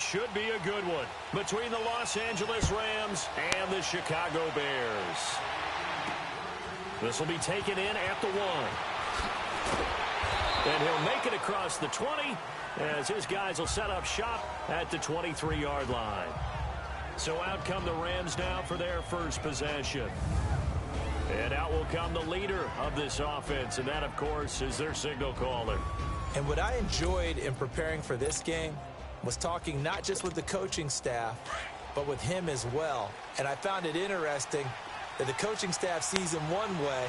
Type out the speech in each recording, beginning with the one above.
should be a good one between the Los Angeles Rams and the Chicago Bears. This will be taken in at the 1. And he'll make it across the 20 as his guys will set up shop at the 23-yard line. So out come the Rams now for their first possession. And out will come the leader of this offense, and that, of course, is their signal caller. And what I enjoyed in preparing for this game was talking not just with the coaching staff, but with him as well. And I found it interesting that the coaching staff sees him one way,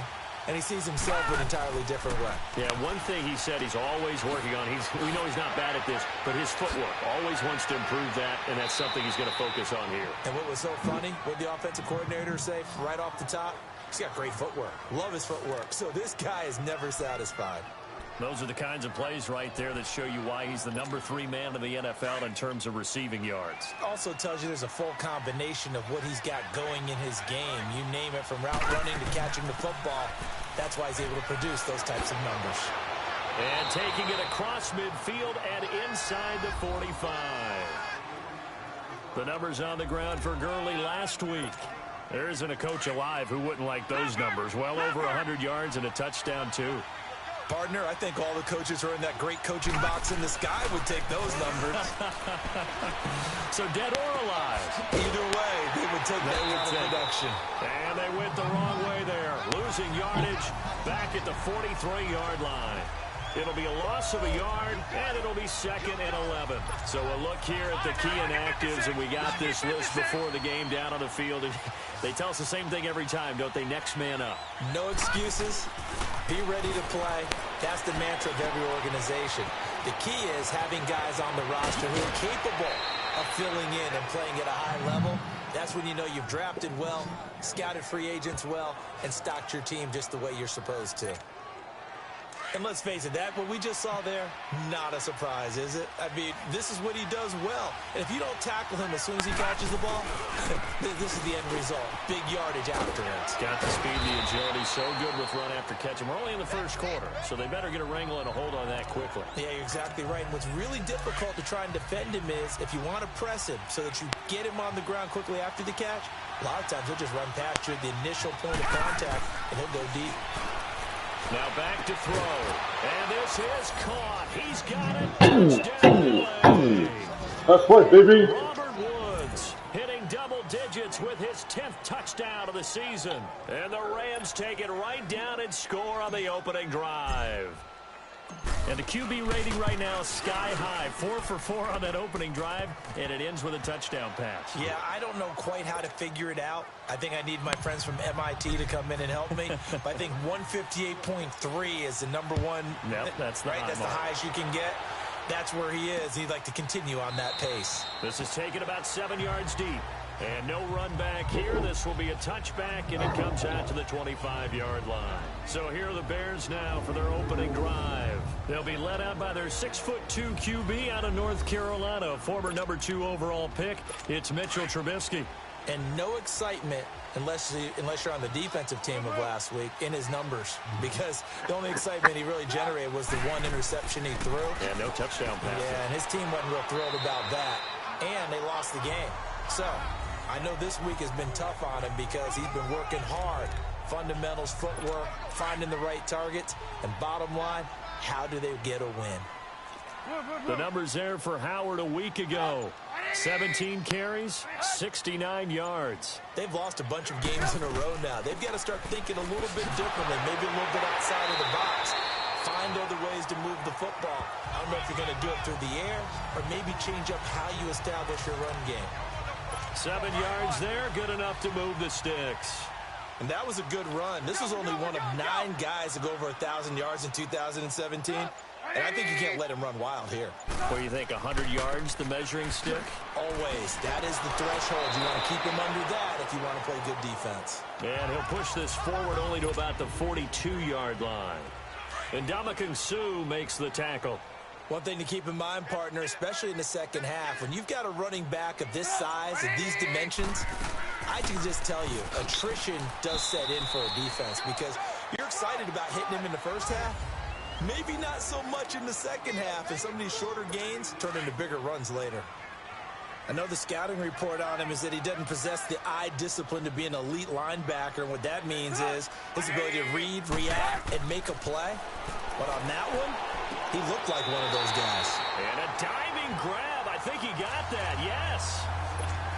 and he sees himself an entirely different way. Yeah, one thing he said he's always working on, we know he's not bad at this, but his footwork, always wants to improve that, and that's something he's going to focus on here. And what was so funny, what the offensive coordinator say right off the top? He's got great footwork. Love his footwork. So this guy is never satisfied. Those are the kinds of plays right there that show you why he's the number 3 man in the NFL in terms of receiving yards. Also tells you there's a full combination of what he's got going in his game. You name it, from route running to catching the football. That's why he's able to produce those types of numbers. And taking it across midfield and inside the 45. The numbers on the ground for Gurley last week. There isn't a coach alive who wouldn't like those numbers. Well over 100 yards and a touchdown, too. Partner, I think all the coaches who are in that great coaching box in the sky would take those numbers. So dead or alive? Either way, they would take that kind of production. And they went the wrong way there. Losing yardage back at the 43-yard line. It'll be a loss of a yard, and it'll be 2nd and 11. So we'll look here at the key inactives, and we got this list before the game down on the field. They tell us the same thing every time, don't they? Next man up. No excuses. Be ready to play. That's the mantra of every organization. The key is having guys on the roster who are capable of filling in and playing at a high level. That's when you know you've drafted well, scouted free agents well, and stocked your team just the way you're supposed to. And let's face it, that what we just saw there, not a surprise, is it? I mean, this is what he does well. And if you don't tackle him as soon as he catches the ball, this is the end result. Big yardage afterwards. Got the speed, the agility, so good with run after catch. And we're only in the first quarter, so they better get a wrangle and a hold on that quickly. Yeah, you're exactly right. And what's really difficult to try and defend him is if you want to press him so that you get him on the ground quickly after the catch, a lot of times he'll just run past you at the initial point of contact, and he'll go deep. Now back to throw. And this is caught. He's got it. Touchdown. That's right, baby. Robert Woods hitting double digits with his 10th touchdown of the season. And the Rams take it right down and score on the opening drive. And the QB rating right now is sky high. 4 for 4 on that opening drive, and it ends with a touchdown pass. Yeah, I don't know quite how to figure it out. I think I need my friends from MIT to come in and help me. But I think 158.3 is the number one. Yep, that's the right. That's the highest you can get. That's where he is. He'd like to continue on that pace. This is taken about 7 yards deep. And no run back here. This will be a touchback, and it comes out to the 25-yard line. So here are the Bears now for their opening drive. They'll be led out by their 6'2" QB out of North Carolina, former number 2 overall pick. It's Mitchell Trubisky. And no excitement unless you're on the defensive team of last week in his numbers, because the only excitement he really generated was the one interception he threw. Yeah, no touchdown pass. Yeah, and his team wasn't real thrilled about that. And they lost the game. So I know this week has been tough on him because he's been working hard. Fundamentals, footwork, finding the right targets, and bottom line, how do they get a win? The numbers there for Howard a week ago. 17 carries, 69 yards. They've lost a bunch of games in a row now. They've got to start thinking a little bit differently, maybe a little bit outside of the box. Find other ways to move the football. I don't know if you're going to do it through the air or maybe change up how you establish your run game. 7 yards there, good enough to move the sticks. And that was a good run. This was only one of 9 guys to go over 1,000 yards in 2017. And I think you can't let him run wild here. What do you think, 100 yards, the measuring stick? Always. That is the threshold. You want to keep him under that if you want to play good defense. And he'll push this forward only to about the 42-yard line. And Ndamukong Suh makes the tackle. One thing to keep in mind, partner, especially in the second half, when you've got a running back of this size and these dimensions, I can just tell you, attrition does set in for a defense because you're excited about hitting him in the first half. Maybe not so much in the second half, and some of these shorter gains turn into bigger runs later. I know the scouting report on him is that he doesn't possess the eye discipline to be an elite linebacker. And what that means is his ability to read, react, and make a play. But on that one, he looked like one of those guys. And a diving grab. I think he got that, yes.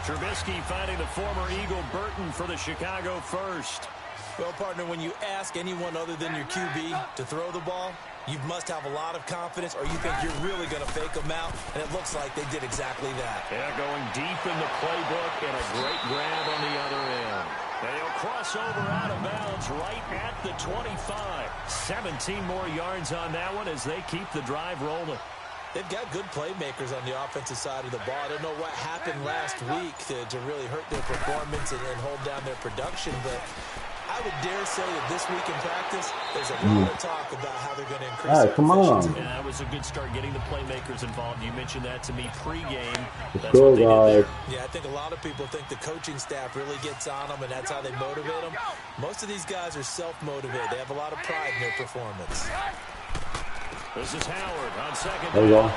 Trubisky finding the former Eagle Burton for the Chicago first. Well, partner, when you ask anyone other than your QB to throw the ball, you must have a lot of confidence, or you think you're really going to fake them out, and it looks like they did exactly that. Yeah, going deep in the playbook and a great grab on the other end. They'll cross over out of bounds right at the 25. 17 more yards on that one as they keep the drive rolling. They've got good playmakers on the offensive side of the ball. I don't know what happened last week to really hurt their performance and hold down their production, but I would dare say that this week in practice, there's a lot of talk about how they're going to increase their efficiency. Yeah, that was a good start getting the playmakers involved. You mentioned that to me pregame. Let's go, guys. Yeah, I think a lot of people think the coaching staff really gets on them, and that's how they motivate them. Most of these guys are self-motivated. They have a lot of pride in their performance. This is Howard on second. There you go.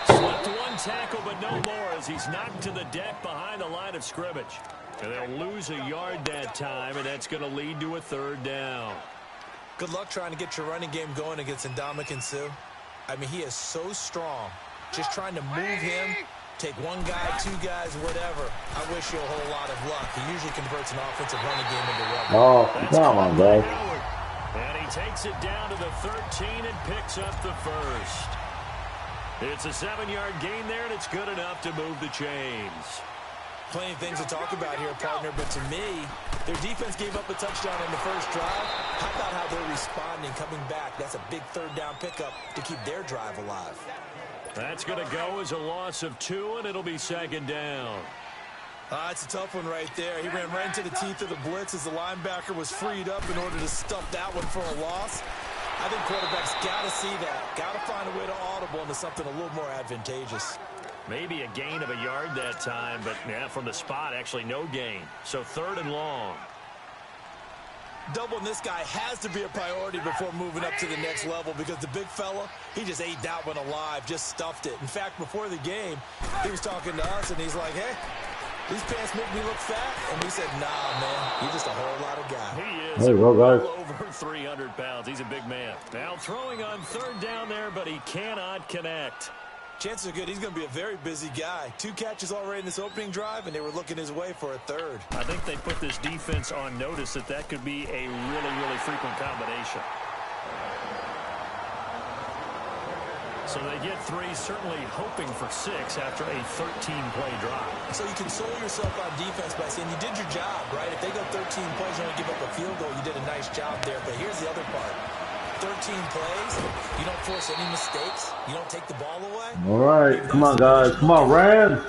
Slipped one tackle, but no more as he's knocked to the deck behind the line of scrimmage. And they'll lose a yard that time, and that's going to lead to a third down. Good luck trying to get your running game going against Ndamukong Suh. I mean, he is so strong. Just trying to move him, take one guy, two guys, whatever. I wish you a whole lot of luck. He usually converts an offensive running game into rubber. Oh, come on, guys. And he takes it down to the 13 and picks up the first. It's a 7-yard gain there, and it's good enough to move the chains. Plenty of things to talk about here, partner, but to me, their defense gave up a touchdown on the first drive. How about how they're responding, coming back? That's a big third down pickup to keep their drive alive. That's going to go as a loss of 2, and it'll be second down. It's a tough one right there. He ran right into the teeth of the blitz as the linebacker was freed up in order to stuff that one for a loss. I think quarterbacks got to see that. Got to find a way to audible into something a little more advantageous. Maybe a gain of a yard that time, but yeah, from the spot, actually no gain. So third and long. Doubling this guy has to be a priority before moving up to the next level because the big fella, he just ate that one alive, just stuffed it. In fact, before the game, he was talking to us, and he's like, hey, these pants make me look fat. And we said, nah, man, you're just a whole lot of guy. He is well over 300 pounds. He's a big man. Now throwing on third down there, but he cannot connect. Chances are good he's going to be a very busy guy. 2 catches already in this opening drive, and they were looking his way for a third. I think they put this defense on notice that could be a really, really frequent combination. So they get 3, certainly hoping for 6 after a 13-play drive. So you console yourself on defense by saying you did your job, right? If they go 13 plays and only give up a field goal, you did a nice job there. But here's the other part. 13 plays, you don't force any mistakes, you don't take the ball away. All right, come on, guys. Come on, Rams.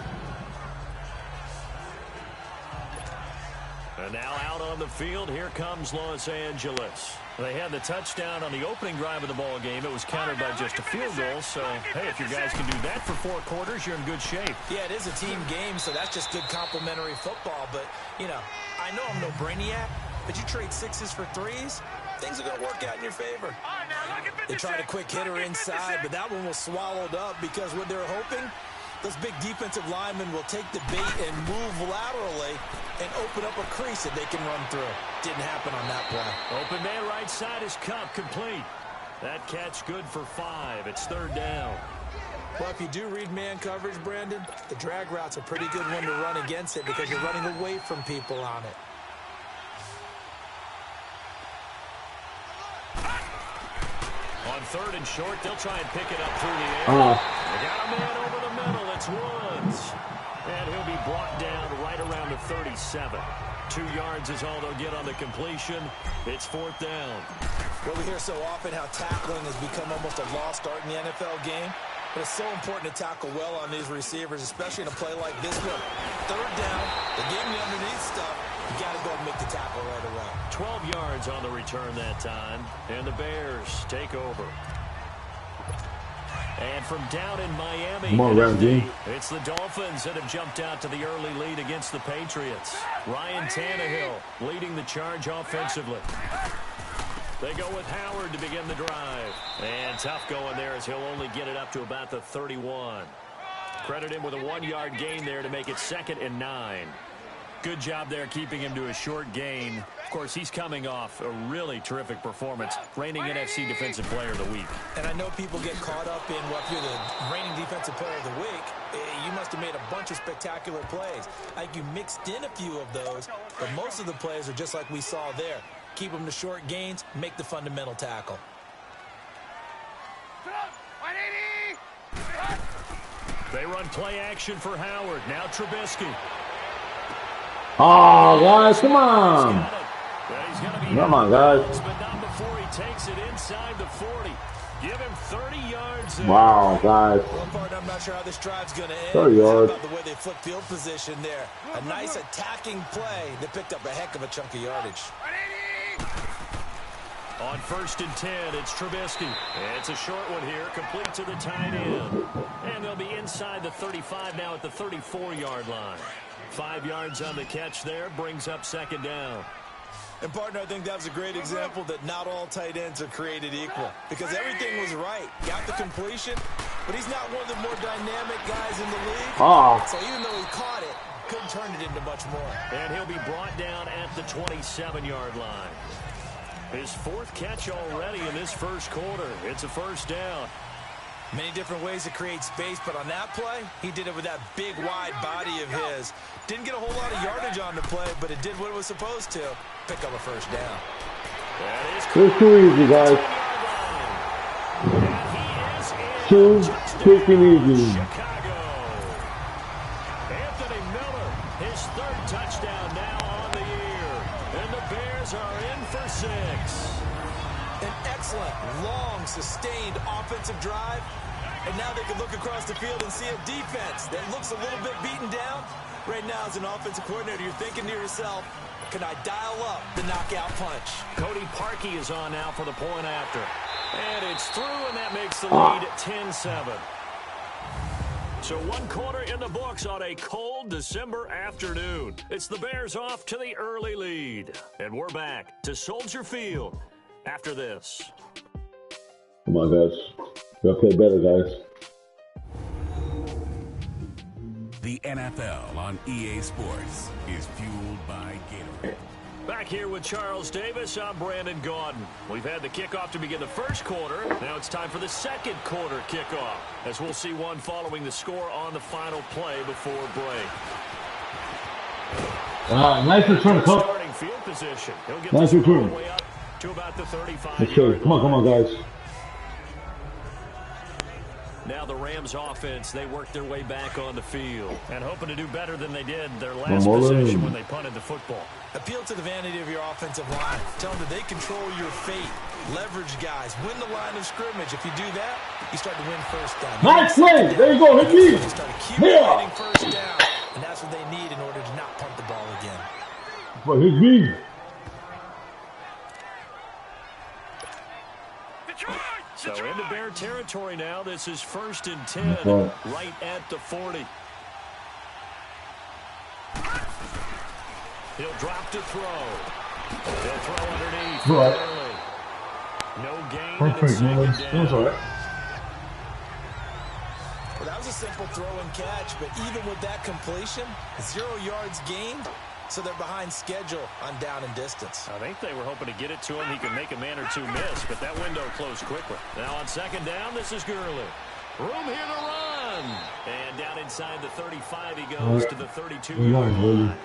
And now out on the field, here comes Los Angeles. They had the touchdown on the opening drive of the ball game. It was countered by just a field goal. So, hey, if you guys can do that for 4 quarters, you're in good shape. Yeah, it is a team game, so that's just good complimentary football. But, you know, I know I'm no brainiac, but you trade 6s for 3s, things are going to work out in your favor. They tried a quick hitter inside, but that one was swallowed up because what they're hoping, those big defensive linemen will take the bait and move laterally and open up a crease that they can run through. Didn't happen on that play. Open man right side is Cup complete. That catch good for 5. It's third down. Well, if you do read man coverage, Brandon, the drag route's a pretty good one to run against it because you're running away from people on it. On third and short, they'll try and pick it up through the air. They got a man over the middle. It's Woods. And he'll be brought down right around the 37. 2 yards is all they'll get on the completion. It's fourth down. Well, we hear so often how tackling has become almost a lost art in the NFL game. But it's so important to tackle well on these receivers, especially in a play like this one. Third down, they gave me underneath stuff. You got to go and make the tackle right away. 12 yards on the return that time. And the Bears take over. And from down in Miami, it's the Dolphins that have jumped out to the early lead against the Patriots. Ryan Tannehill leading the charge offensively. They go with Howard to begin the drive. And tough going there as he'll only get it up to about the 31. Credit him with a 1-yard gain there to make it 2nd and 9. Good job there keeping him to a short gain. Of course, he's coming off a really terrific performance, reigning NFC Defensive Player of the Week. And I know people get caught up in, well, if you're the reigning Defensive Player of the Week, you must have made a bunch of spectacular plays. I think you mixed in a few of those, but most of the plays are just like we saw there. Keep them to short gains, make the fundamental tackle. They run play action for Howard. Now Trubisky. Oh, guys, come on. Come on, guys. But not before he takes it inside the 40. Give him 30 yards there. Wow, guys. One part, I'm not sure how this drive's going to end. 30 yards. How about the way they flip field position there? A nice attacking play. They picked up a heck of a chunk of yardage. On 1st and 10, it's Trubisky. It's a short one here, complete to the tight end. And they'll be inside the 35 now at the 34-yard line. 5 yards on the catch there, brings up 2nd down. And, partner, I think that was a great example that not all tight ends are created equal. Because everything was right. Got the completion, but he's not one of the more dynamic guys in the league. Oh. So even though he caught it, couldn't turn it into much more. And he'll be brought down at the 27-yard line. His 4th catch already in this first quarter. It's a 1st down. Many different ways to create space, but on that play, he did it with that big, wide body of his. Didn't get a whole lot of yardage on the play, but it did what it was supposed to. Pick up a 1st down. It's too easy, guys. Too freaking easy. Chicago. Anthony Miller, his 3rd touchdown now on the year. And the Bears are in for 6. An excellent, long, sustained offensive drive. And now they can look across the field and see a defense that looks a little bit beaten down. Right now, as an offensive coordinator, you're thinking to yourself, can I dial up the knockout punch? Cody Parkey is on now for the point after. And it's through, and that makes the lead 10-7. So 1 quarter in the books on a cold December afternoon. It's the Bears off to the early lead. And we're back to Soldier Field after this. Come on, guys. You gotta play better, guys. The NFL on EA Sports is fueled by Gatorade. Back here with Charles Davis, I'm Brandon Gaudin. We've had the kickoff to begin the first quarter. Now it's time for the second quarter kickoff, as we'll see one following the score on the final play before break. Nice return, Coach. Starting field position. He'll get Nice the return. way up to about the 35. Okay, come on, guys. Now the Rams offense, they work their way back on the field and hoping to do better than they did their last possession when they punted the football. Appeal to the vanity of your offensive line. Tell them that they control your fate. Leverage guys. Win the line of scrimmage. If you do that, you start to win 1st down. Nice play. There you go. Hit me. You start accumulating 1st down. And that's what they need in order to not punt the ball again. But hit me. So into Bear territory now. This is 1st and 10, right at the 40. He'll drop to throw. He'll throw underneath. Right. Early. No gain. Perfect, Mullins. That was all right. Well, that was a simple throw and catch, but even with that completion, 0 yards gained, so they're behind schedule on down and distance. I think they were hoping to get it to him. He could make a man or two miss, but that window closed quickly. Now on 2nd down, this is Gurley. Room here to run. And down inside the 35, he goes to the 32-yard line.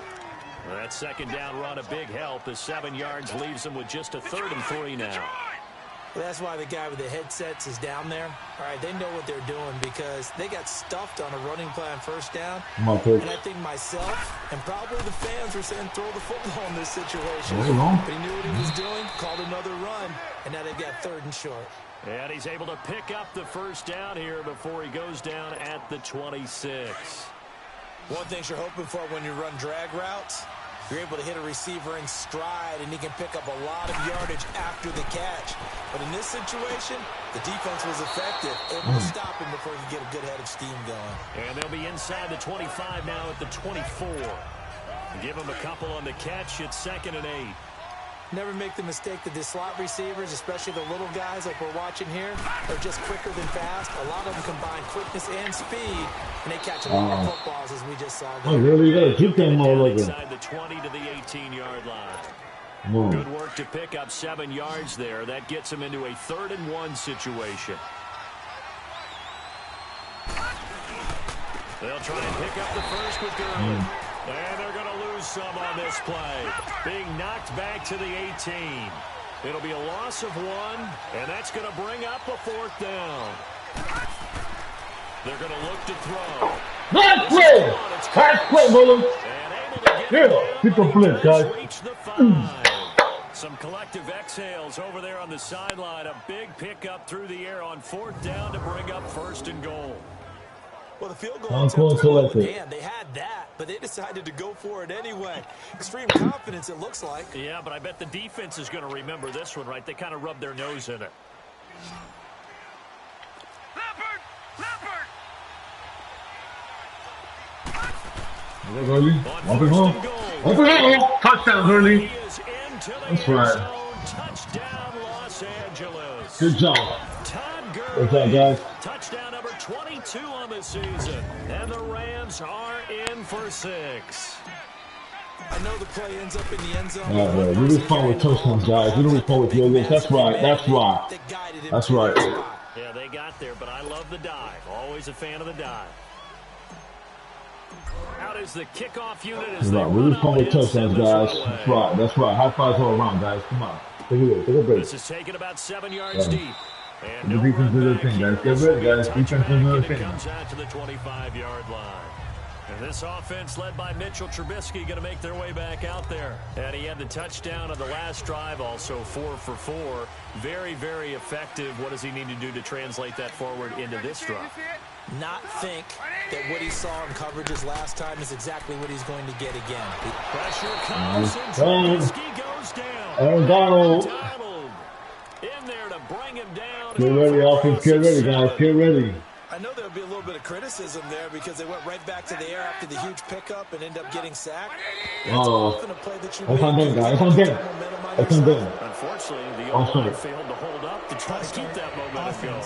That 2nd down run, a big help, as 7 yards leaves him with just a 3rd and 3 now. Well, that's why the guy with the headsets is down there. All right, they know what they're doing because they got stuffed on a running play on 1st down. And I think myself and probably the fans were saying throw the football in this situation. But he knew what he was doing, called another run, and now they've got 3rd and short. And he's able to pick up the 1st down here before he goes down at the 26. One thing you're hoping for when you run drag routes, you're able to hit a receiver in stride, and he can pick up a lot of yardage after the catch. But in this situation, the defense was effective, able to stop him before he could get a good head of steam going. And they'll be inside the 25 now at the 24. Give him a couple on the catch. It's 2nd and 8. Never make the mistake that the slot receivers, especially the little guys like we're watching here, are just quicker than fast. A lot of them combine quickness and speed, and they catch a lot of footballs, as we just saw. Oh, really? You got to keep them all over. Inside the 20 to the 18-yard line. Good work to pick up 7 yards there. That gets them into a 3rd and 1 situation. They'll try and pick up the first with Gurley. And they're going to lose some on this play. Being knocked back to the 18. It'll be a loss of 1, and that's going to bring up a 4th down. They're going to look to throw. Nice play! Nice play, Mullins! Yeah, keep the blitz, guys. Some collective exhales over there on the sideline. A big pickup through the air on 4th down to bring up 1st and goal. Well, the field goal they had that, but they decided to go for it anyway. Extreme confidence, it looks like. Yeah, but I bet the defense is going to remember this one, right? They kind of rubbed their nose in it. Gurley, open home. Open home. Touchdown, Gurley. That's right. Touchdown, Los Angeles. Good job. What's up, guys? Touchdown number 22 on the season. And the Rams are in for 6. I know the play ends up in the end zone. Yeah, we respond with touchdowns, guys. We don't respond with field goals. That's right. That's right. That's right. Yeah, they got there, but I love the dive. Always a fan of the dive. Out is the kickoff unit as they we respond with touchdowns, guys. That's right. That's right. High fives all around, guys. Come on. Take it. Take a break. This is taken about 7 yards deep. And the defense is the thing, guys. Get ready, guys. Defense is the thing. Comes out to the 25-yard line. And this offense led by Mitchell Trubisky going to make their way back out there. And he had the touchdown on the last drive, also 4 for 4. Very, very effective. What does he need to do to translate that forward into this drive? Not think that what he saw in coverages last time is exactly what he's going to get again. Pressure comes and Trubisky goes down. And Donald. In there to bring him down. Get ready, offense. Get ready, guys. Get ready. I know there'll be a little bit of criticism there because they went right back to the air after the huge pickup and end up getting sacked. Oh, that's on them, guys. That's on them. That's on them. Unfortunately, the offense failed to hold up to try to keep that momentum going.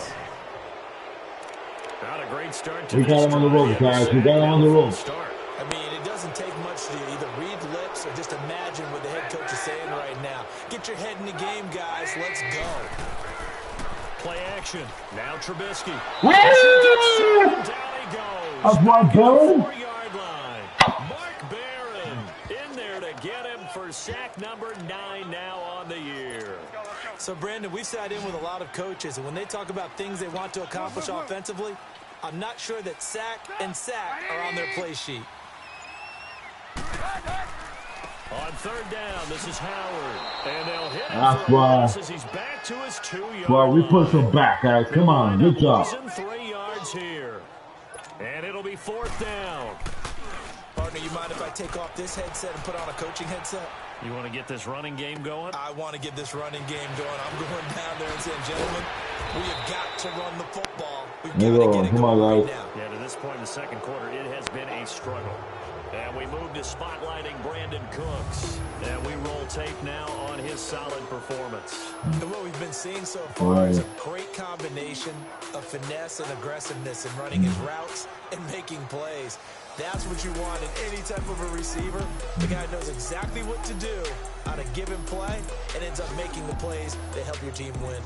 Not a great start to we got him on the ropes, guys. We got him on the ropes. I mean, it doesn't take much to either read lips or just imagine what the head coach is saying right now. Get your head in the game, guys. Let's go. Play action. Now Trubisky. Woo! Down he goes. That's my bro. 4-yard line. Mark Barron in there to get him for sack number 9 now on the year. So, Brandon, we've sat in with a lot of coaches, and when they talk about things they want to accomplish offensively, I'm not sure that sack and sack are on their play sheet. On 3rd down, this is Howard. And they'll hit him that's why. as he's back to his 2-yard well, we put some back, guys. Come on. Good job. 3 yards here. And it'll be 4th down. Partner, you mind if I take off this headset and put on a coaching headset? You want to get this running game going? I want to get this running game going. I'm going down there and saying, gentlemen, we have got to run the football. We've got to get it going right now. Yeah, to this point in the second quarter, it has been a struggle. And we move to spotlighting Brandon Cooks. And we roll tape now on his solid performance. And what we've been seeing so far is a great combination of finesse and aggressiveness in running his routes and making plays. That's what you want in any type of a receiver. The guy knows exactly what to do on a given play and ends up making the plays that help your team win.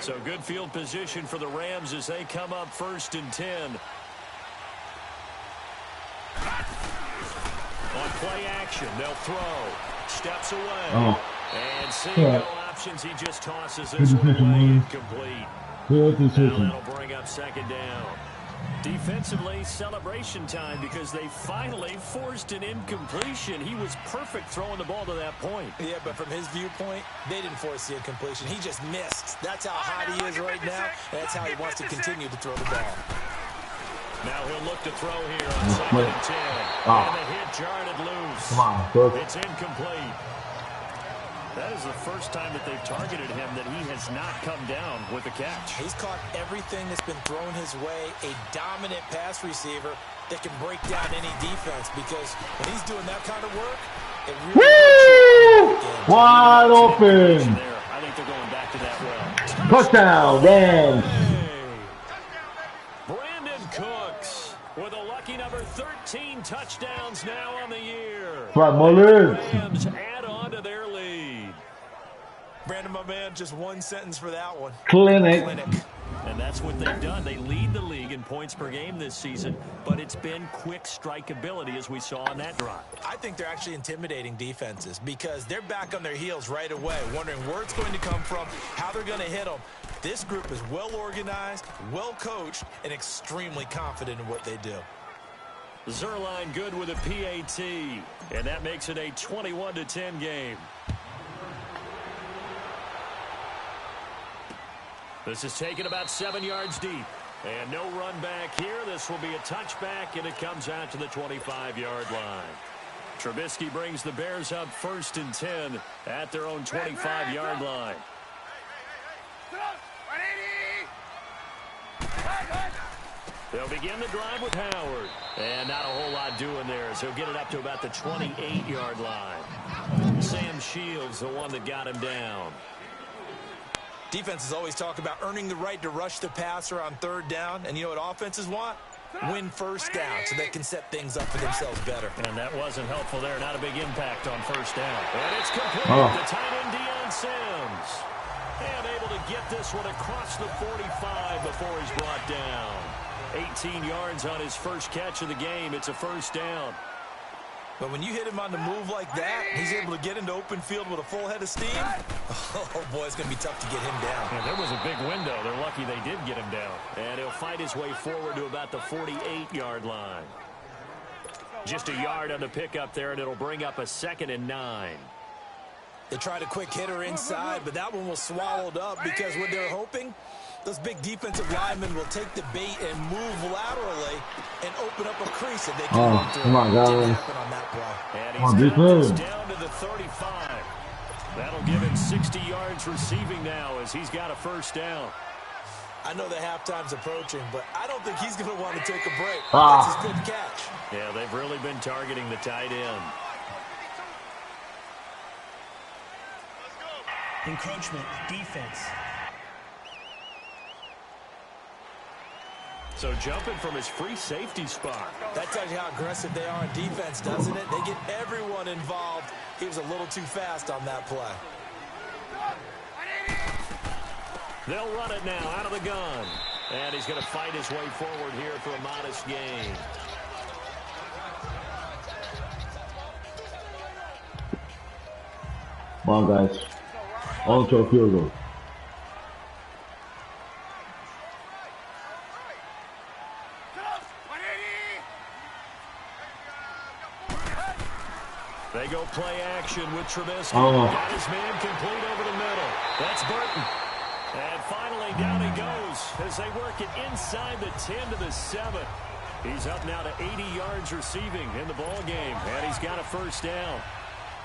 So good field position for the Rams as they come up 1st and 10. On play action, they'll throw. Steps away. And seeing no options, he just tosses this one away incomplete. Now that'll bring up 2nd down. Defensively, celebration time because they finally forced an incompletion. He was perfect throwing the ball to that point. Yeah, but from his viewpoint, they didn't force the incompletion. He just missed. That's how hot he is right now, and that's how he wants to continue to throw the ball. Now he'll look to throw here on 2nd and 10. And the hit jarred it loose. Come on, Cook. It's incomplete. That is the first time that they've targeted him that he has not come down with a catch. He's caught everything that's been thrown his way, a dominant pass receiver that can break down any defense, because when he's doing that kind of work, it really hurts you. Wide open. I think they're going back to that well. Touchdown, Rams. Brandon Cooks with a lucky number 13 touchdowns now on the year. Right, Mullins. Rams add on to their lead. Brandon, my man, just one sentence for that one. Clinic. And that's what they've done. They lead the league in points per game this season, but it's been quick strike ability as we saw on that drive. I think they're actually intimidating defenses because they're back on their heels right away, wondering where it's going to come from, how they're going to hit them. This group is well organized, well coached, and extremely confident in what they do. Zerline good with a PAT, and that makes it a 21-10 game. This is taken about 7 yards deep. And no run back here. This will be a touchback, and it comes out to the 25-yard line. Trubisky brings the Bears up 1st and 10 at their own 25-yard line. They'll begin the drive with Howard. And not a whole lot doing there as he'll get it up to about the 28-yard line. Sam Shields, the one that got him down. Defenses always talk about earning the right to rush the passer on 3rd down. And you know what offenses want? Win 1st down so they can set things up for themselves better. And that wasn't helpful there. Not a big impact on 1st down. And it's complete. The tight end, Deion Sims. And able to get this one across the 45 before he's brought down. 18 yards on his first catch of the game. It's a 1st down. But when you hit him on the move like that, he's able to get into open field with a full head of steam. Oh, boy, it's going to be tough to get him down. Yeah, there was a big window. They're lucky they did get him down. And he'll fight his way forward to about the 48-yard line. Just a yard on the pickup there, and it'll bring up a 2nd and 9. They tried a quick hitter inside, but that one was swallowed up because what they're hoping, those big defensive linemen will take the bait and move laterally and open up a crease if they can run through. Come on, guys. Didn't happen on that play. And he's got this down to the 35. That'll give him 60 yards receiving now as he's got a 1st down. I know the halftime's approaching, but I don't think he's going to want to take a break. That's his good catch. Yeah, they've really been targeting the tight end. Encroachment, defense. So jumping from his free safety spot. That tells you how aggressive they are on defense, doesn't it? They get everyone involved. He was a little too fast on that play. They'll run it now out of the gun. And he's going to fight his way forward here for a modest gain. Come on, guys. On to a field goal. They go play action with Trubisky. Got his man complete over the middle. That's Burton. And finally down he goes as they work it inside the 10 to the 7. He's up now to 80 yards receiving in the ball game, and he's got a 1st down.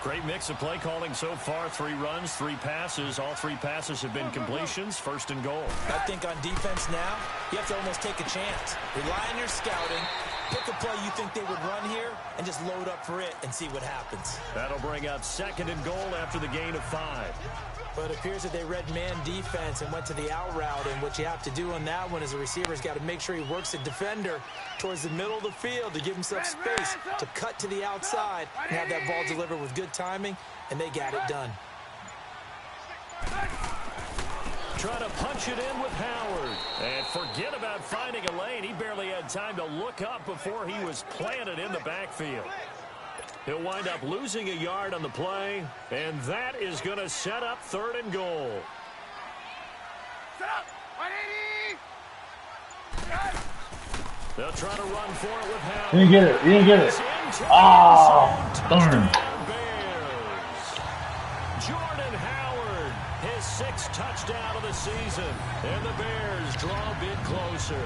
Great mix of play calling so far. 3 runs, 3 passes. All 3 passes have been completions. 1st and goal. I think on defense now, you have to almost take a chance. Rely on your scouting. Pick a play you think they would run here and just load up for it and see what happens. That'll bring up 2nd and goal after the gain of 5. But it appears that they read man defense and went to the out route. And what you have to do on that one as a receiver is got to make sure he works the defender towards the middle of the field to give himself space to cut to the outside and have that ball delivered with good timing, and they got it done. Trying to punch it in with Howard. And forget about finding a lane. He barely had time to look up before he was planted in the backfield. He'll wind up losing a yard on the play, and that is going to set up 3rd and goal. They'll try to run for it with Howard. You didn't get it. You didn't get it. Darn. Jordan Howard, his 6th touchdown of the season, and the Bears draw a bit closer.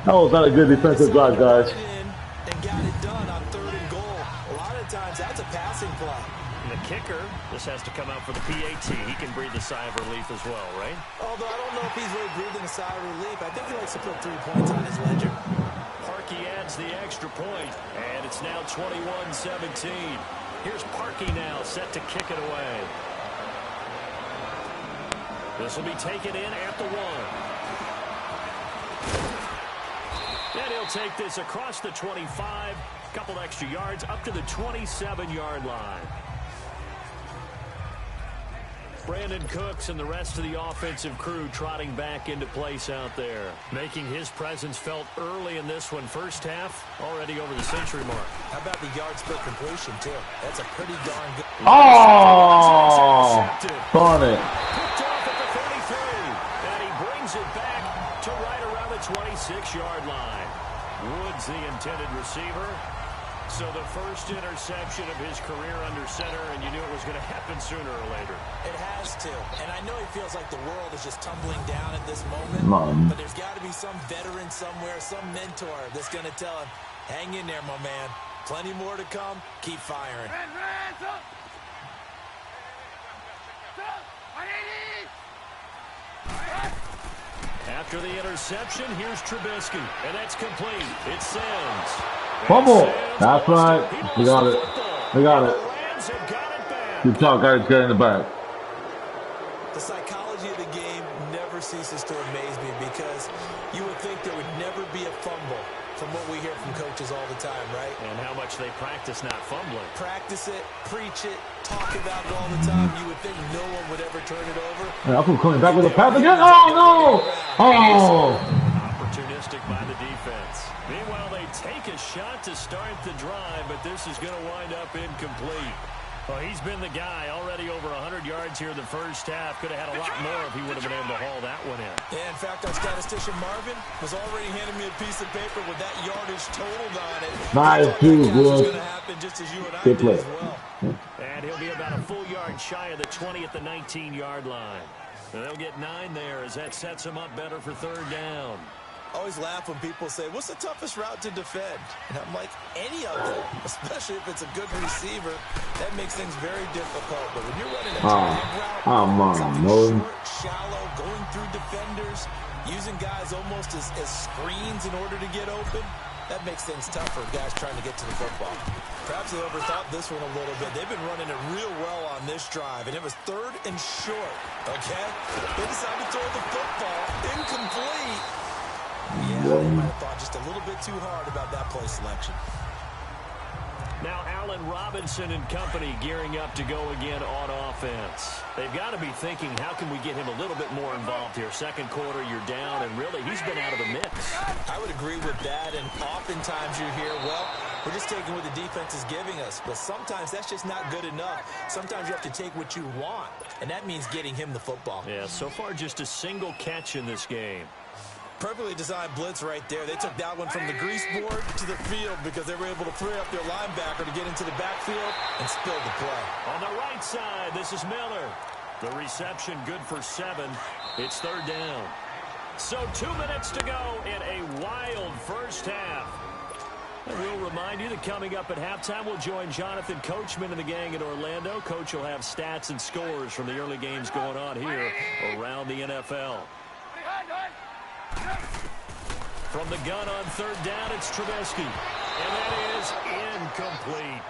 That was not a good defensive drive, guys. And got it done on 3rd and goal. A lot of times that's a passing play. And the kicker, this has to come out for the PAT. He can breathe a sigh of relief as well, right? Although I don't know if he's really breathing a sigh of relief. I think he likes to put 3 points on his ledger. Parkey adds the extra point, and it's now 21-17. Here's Parkey now, set to kick it away. This will be taken in at the 1. And he'll take this across the 25, a couple extra yards, up to the 27-yard line. Brandon Cooks and the rest of the offensive crew trotting back into place out there, making his presence felt early in this one. First half, already over the century mark. How about the yards per completion, too? That's a pretty darn good... Oh! Darn it. Picked off at the 33, and he brings it back to right around the 26-yard line. Woods, the intended receiver. So the first interception of his career under center, and you knew it was going to happen sooner or later. It has to. And I know he feels like the world is just tumbling down at this moment. But there's got to be some veteran somewhere, some mentor that's going to tell him, hang in there, my man. Plenty more to come. Keep firing. After the interception, here's Trubisky. And that's complete. It sends. Fumble. That's right. We got it. We got it. Good job, guys. Get in the back. The psychology of the game never ceases to amaze me because you would think there would never be a fumble from what we hear from coaches all the time, right? And how much they practice not fumbling. Practice it, preach it, talk about it all the time. You would think no one would ever turn it over. Hey, I'm coming back with a pass again. Oh, no. Oh. Opportunistic by the defense. Meanwhile, they take a shot to start the drive, but this is going to wind up incomplete. Well, he's been the guy already over 100 yards here in the first half. Could have had a lot more if he would have been able to haul that one in. Yeah, in fact, our statistician Marvin was already handing me a piece of paper with that yardage totaled on it. Nice, too, good. Just as you and I Good did play. as well. And he'll be about a full yard shy of the 20 at the 19-yard line. And they'll get 9 there as that sets them up better for third down. I always laugh when people say, what's the toughest route to defend? And I'm like, any of them, especially if it's a good receiver. That makes things very difficult. But when you're running a drag route, something short, shallow, going through defenders, using guys almost as screens in order to get open, that makes things tough for guys trying to get to the football. Perhaps they overthought this one a little bit. They've been running it real well on this drive, and it was 3rd and short, okay? They decided to throw the football incomplete. Yeah, they might have thought just a little bit too hard about that play selection. Now Allen Robinson and company gearing up to go again on offense. They've got to be thinking, how can we get him a little bit more involved here? Second quarter, you're down, and really, he's been out of the mix. I would agree with that, and oftentimes you hear, well, we're just taking what the defense is giving us. But sometimes that's just not good enough. Sometimes you have to take what you want, and that means getting him the football. Yeah, so far just a single catch in this game. Perfectly designed blitz right there. They took that one from the grease board to the field because they were able to free up their linebacker to get into the backfield and spill the play. On the right side, this is Miller. The reception good for 7. It's third down. So 2 minutes to go in a wild first half. And we'll remind you that coming up at halftime, we'll join Jonathan Coachman and the gang in Orlando. Coach will have stats and scores from the early games going on here around the NFL. From the gun on third down, it's Trubisky. And that is incomplete.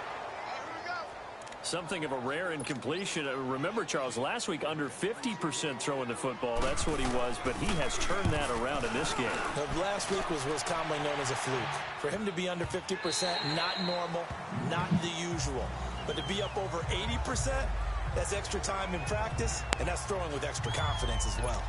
Something of a rare incompletion. Remember, Charles, last week under 50% throwing the football. That's what he was, but he has turned that around in this game. Last week was what's commonly known as a fluke. For him to be under 50%, not normal, not the usual. But to be up over 80%, that's extra time in practice, and that's throwing with extra confidence as well.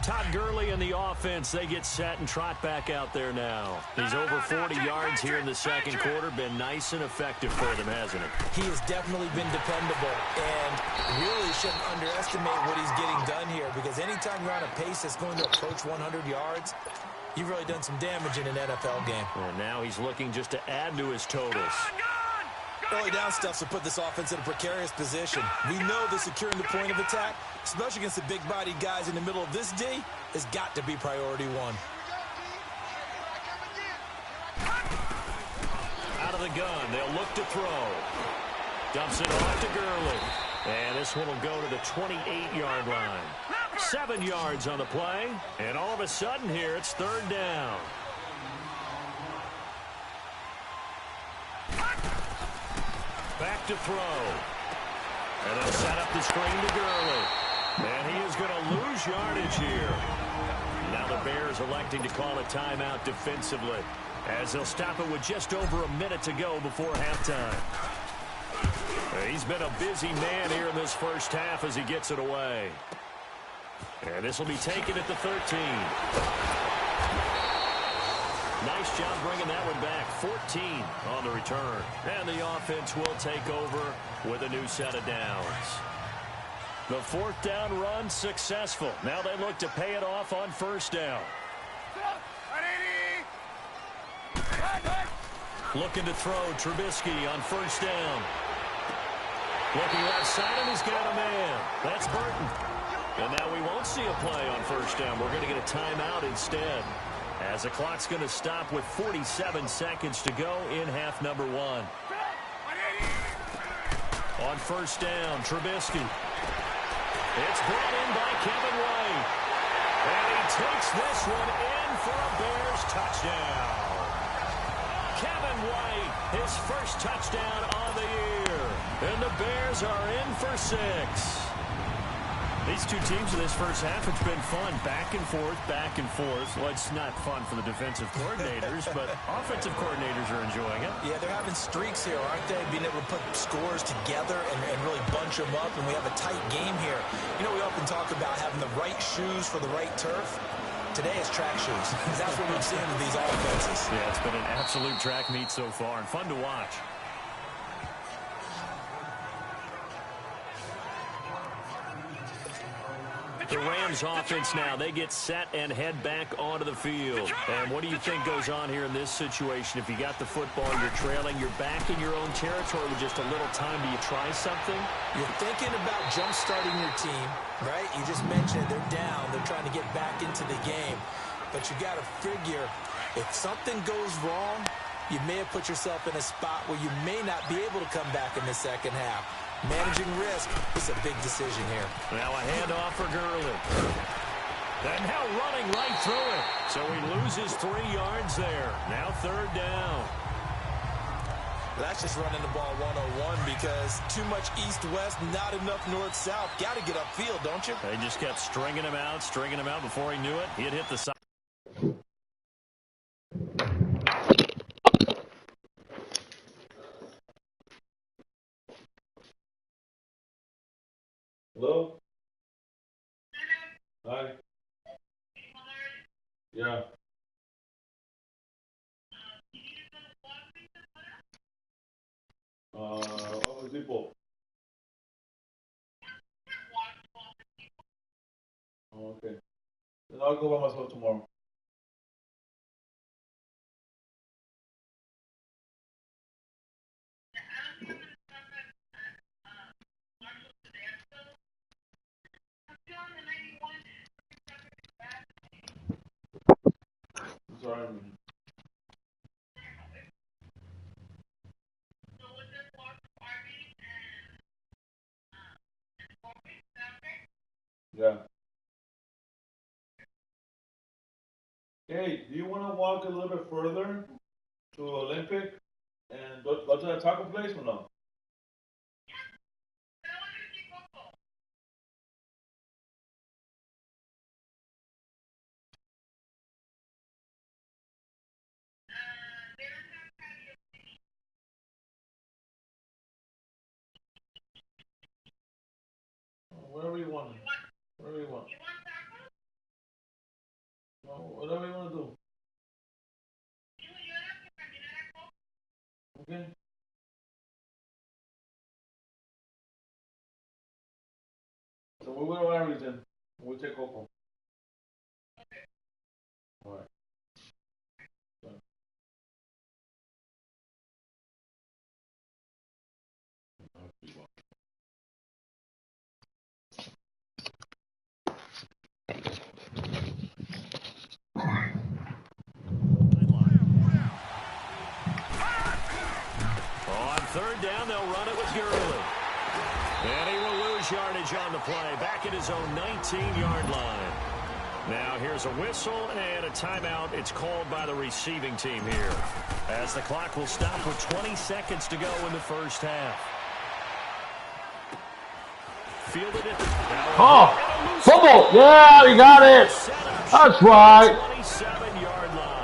Todd Gurley and the offense, they get set and trot back out there now. He's over 40 yards here in the second quarter. Been nice and effective for them, hasn't he? He has definitely been dependable, and really shouldn't underestimate what he's getting done here, because anytime you're on a pace that's going to approach 100 yards, you've really done some damage in an NFL game. And now he's looking just to add to his totals. Early down stuff to put this offense in a precarious position. We know that securing the point of attack, especially against the big-bodied guys in the middle of this D, has got to be priority one. Out of the gun, they'll look to throw. Dumps it off to Gurley. And this one will go to the 28-yard line. 7 yards on the play. And all of a sudden here, it's third down. Back to throw. And they'll set up the screen to Gurley. And he is going to lose yardage here. Now the Bears electing to call a timeout defensively, as they'll stop it with just over a minute to go before halftime. He's been a busy man here in this first half as he gets it away. And this will be taken at the 13. Nice job bringing that one back. 14 on the return. And the offense will take over with a new set of downs. The fourth down run successful. Now they look to pay it off on first down. Looking to throw Trubisky on first down. Looking left side, and he's got a man. That's Burton. And now we won't see a play on first down. We're going to get a timeout instead, as the clock's going to stop with 47 seconds to go in half number one. On first down, Trubisky. It's brought in by Kevin White. And he takes this one in for a Bears touchdown. Kevin White, his first touchdown on the year. And the Bears are in for 6. These two teams in this first half, it's been fun. Back and forth, back and forth. Well, it's not fun for the defensive coordinators, but offensive coordinators are enjoying it. Yeah, they're having streaks here, aren't they? Being able to put scores together and really bunch them up, and we have a tight game here. You know, we often talk about having the right shoes for the right turf. Today is track shoes. That's what we've seen with these offenses. Yeah, it's been an absolute track meet so far, and fun to watch. The Rams offense now, they get set and head back onto the field. And what do you think goes on here in this situation? If you got the football, you're trailing, you're back in your own territory with just a little time. Do you try something? You're thinking about jump-starting your team, right? You just mentioned they're down. They're trying to get back into the game. But you got to figure, if something goes wrong, you may have put yourself in a spot where you may not be able to come back in the second half. Managing risk is a big decision here. Now a handoff for Gurley. And now running right through it. So he loses 3 yards there. Now third down. That's just running the ball 101 because too much east-west, not enough north-south. Got to get upfield, don't you? They just kept stringing him out before he knew it. He had hit the side. Hello? Hi. Yeah. Other people. Oh, okay. Then I'll go by myself tomorrow. Sorry. Yeah. Hey, do you want to walk a little bit further to Olympic and go to that taco place or no? Wherever you want. Wherever you want. No, whatever you want to do. Okay. So we'll go to Larry's then. We'll take over. Okay. All right. third down, they'll run it with Gurley. And he will lose yardage on the play, back at his own 19-yard line. Now here's a whistle and a timeout. It's called by the receiving team here, as the clock will stop with 20 seconds to go in the first half. Fielded it. Oh, football. Yeah, you got it. That's right. 27-yard line.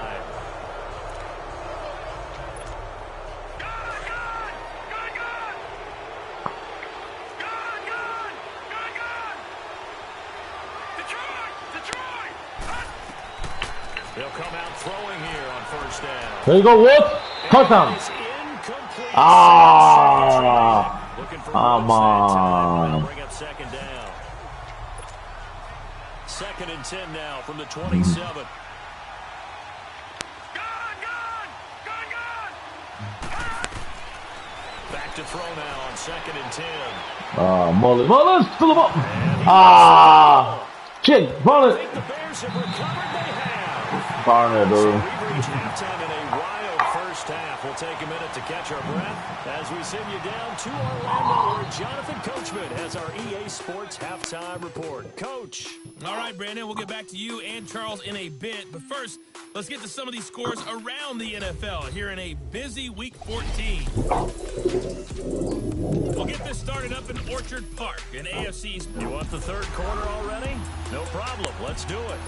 They'll come out throwing here on first down. There you go, Wolf. Touchdown. Ah. Come on. Bring up second down. Second and 10 now from the 27. Back to throw now on second and 10. Mullins, fill him up. Shit, Mullins. I think the Bears have recovered. They have. Darn it, dude. We've reached halftime in a wild first half. We'll take a minute to catch our breath as we send you down to Orlando, where Jonathan Coachman has our EA Sports halftime report. Coach. All right, Brandon, we'll get back to you and Charles in a bit. But first, let's get to some of these scores around the NFL here in a busy Week 14. We'll get this started up in Orchard Park in AFC's. You want the third quarter already? No problem. Let's do it.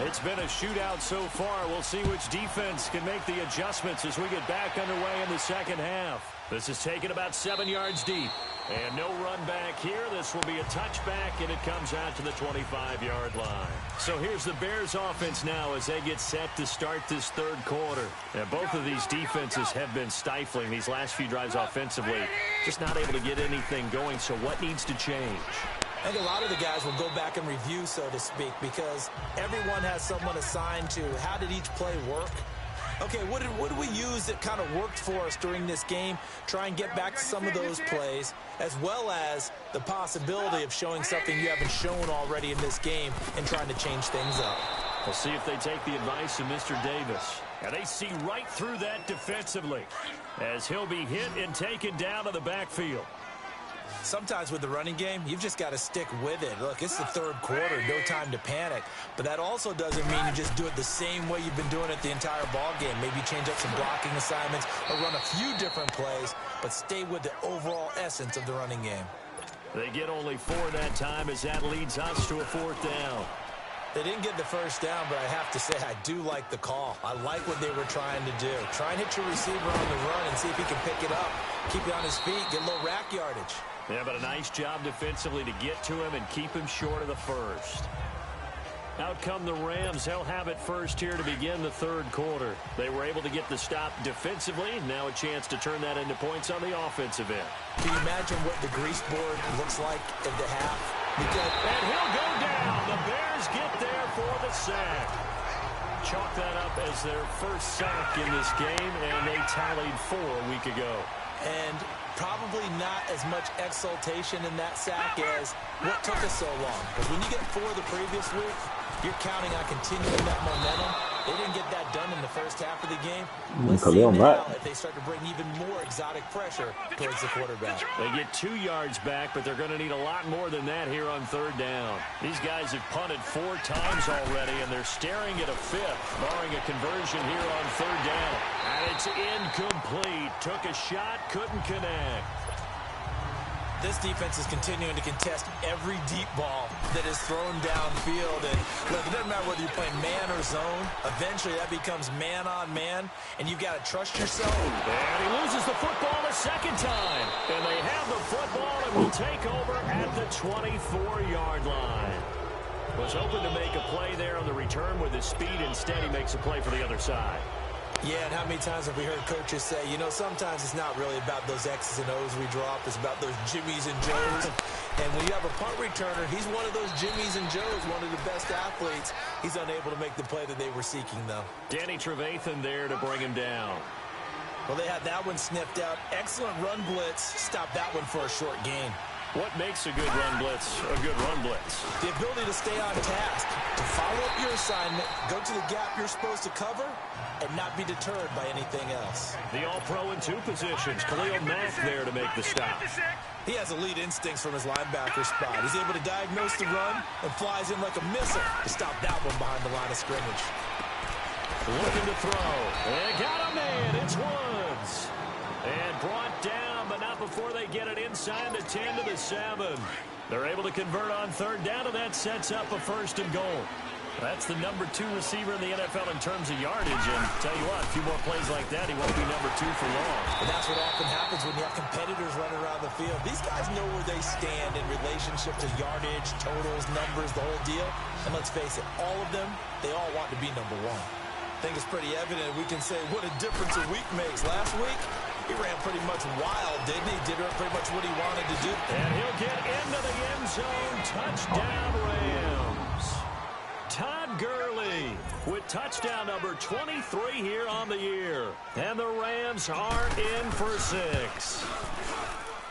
It's been a shootout so far. We'll see which defense can make the adjustments as we get back underway in the second half. This is taken about 7 yards deep. And no run back here. This will be a touchback, and it comes out to the 25-yard line. So here's the Bears offense now as they get set to start this third quarter. And both of these defenses have been stifling these last few drives offensively. Just not able to get anything going. So what needs to change? I think a lot of the guys will go back and review, so to speak, because everyone has someone assigned to how did each play work. Okay, what did we use that kind of worked for us during this game? Try and get back to some of those plays, as well as the possibility of showing something you haven't shown already in this game and trying to change things up. We'll see if they take the advice of Mr. Davis. And they see right through that defensively as he'll be hit and taken down to the backfield. Sometimes with the running game, you've just got to stick with it. Look, it's the third quarter, no time to panic. But that also doesn't mean you just do it the same way you've been doing it the entire ball game. Maybe change up some blocking assignments or run a few different plays, but stay with the overall essence of the running game. They get only 4 that time as that leads us to a fourth down. They didn't get the first down, but I have to say I do like the call. I like what they were trying to do. Try and hit your receiver on the run and see if he can pick it up. Keep it on his feet, get a little rack yardage. Yeah, but a nice job defensively to get to him and keep him short of the first. Out come the Rams. They'll have it first here to begin the third quarter. They were able to get the stop defensively. Now a chance to turn that into points on the offensive end. Can you imagine what the grease board looks like at the half? And he'll go down. The Bears get there for the sack. Chalk that up as their first sack in this game, and they tallied 4 a week ago. And probably not as much exultation in that sack as what took us so long. Because when you get 4 the previous week, you're counting on continuing that momentum. They didn't get that done in the first half of the game. Let's see now if they start to bring even more exotic pressure towards the quarterback. They get 2 yards back, but they're going to need a lot more than that here on third down. These guys have punted 4 times already, and they're staring at a 5th, barring a conversion here on third down. And it's incomplete. Took a shot, couldn't connect. This defense is continuing to contest every deep ball that is thrown downfield. And look, it doesn't matter whether you're playing man or zone. Eventually, that becomes man on man, and you've got to trust yourself. And he loses the football a second time. And they have the football and will take over at the 24-yard line. Was hoping to make a play there on the return with his speed. Instead, he makes a play for the other side. Yeah, and how many times have we heard coaches say, you know, sometimes it's not really about those X's and O's we drop. It's about those Jimmies and Joes. And when you have a punt returner, he's one of those Jimmies and Joes, one of the best athletes. He's unable to make the play that they were seeking, though. Danny Trevathan there to bring him down. Well, they had that one sniffed out. Excellent run blitz. Stopped that one for a short gain. What makes a good run blitz a good run blitz? The ability to stay on task, to follow up your assignment, go to the gap you're supposed to cover, and not be deterred by anything else. The all-pro in 2 positions. Khalil Mack there to make the stop. He has elite instincts from his linebacker spot. He's able to diagnose the run and flies in like a missile to stop that one behind the line of scrimmage. Looking to throw. And got a man. It's Woods. And brought down, but not before they get it inside the 10 to the 7. They're able to convert on 3rd down, and that sets up a 1st and goal. That's the number 2 receiver in the NFL in terms of yardage. And tell you what, a few more plays like that, he won't be number 2 for long. And that's what often happens when you have competitors running around the field. These guys know where they stand in relationship to yardage, totals, numbers, the whole deal. And let's face it, all of them, they all want to be number 1. I think it's pretty evident. We can say what a difference a week makes. Last week, he ran pretty much wild, didn't he? Did pretty much what he wanted to do. And he'll get into the end zone. Touchdown, Rams. Todd Gurley with touchdown number 23 here on the year. And the Rams are in for 6.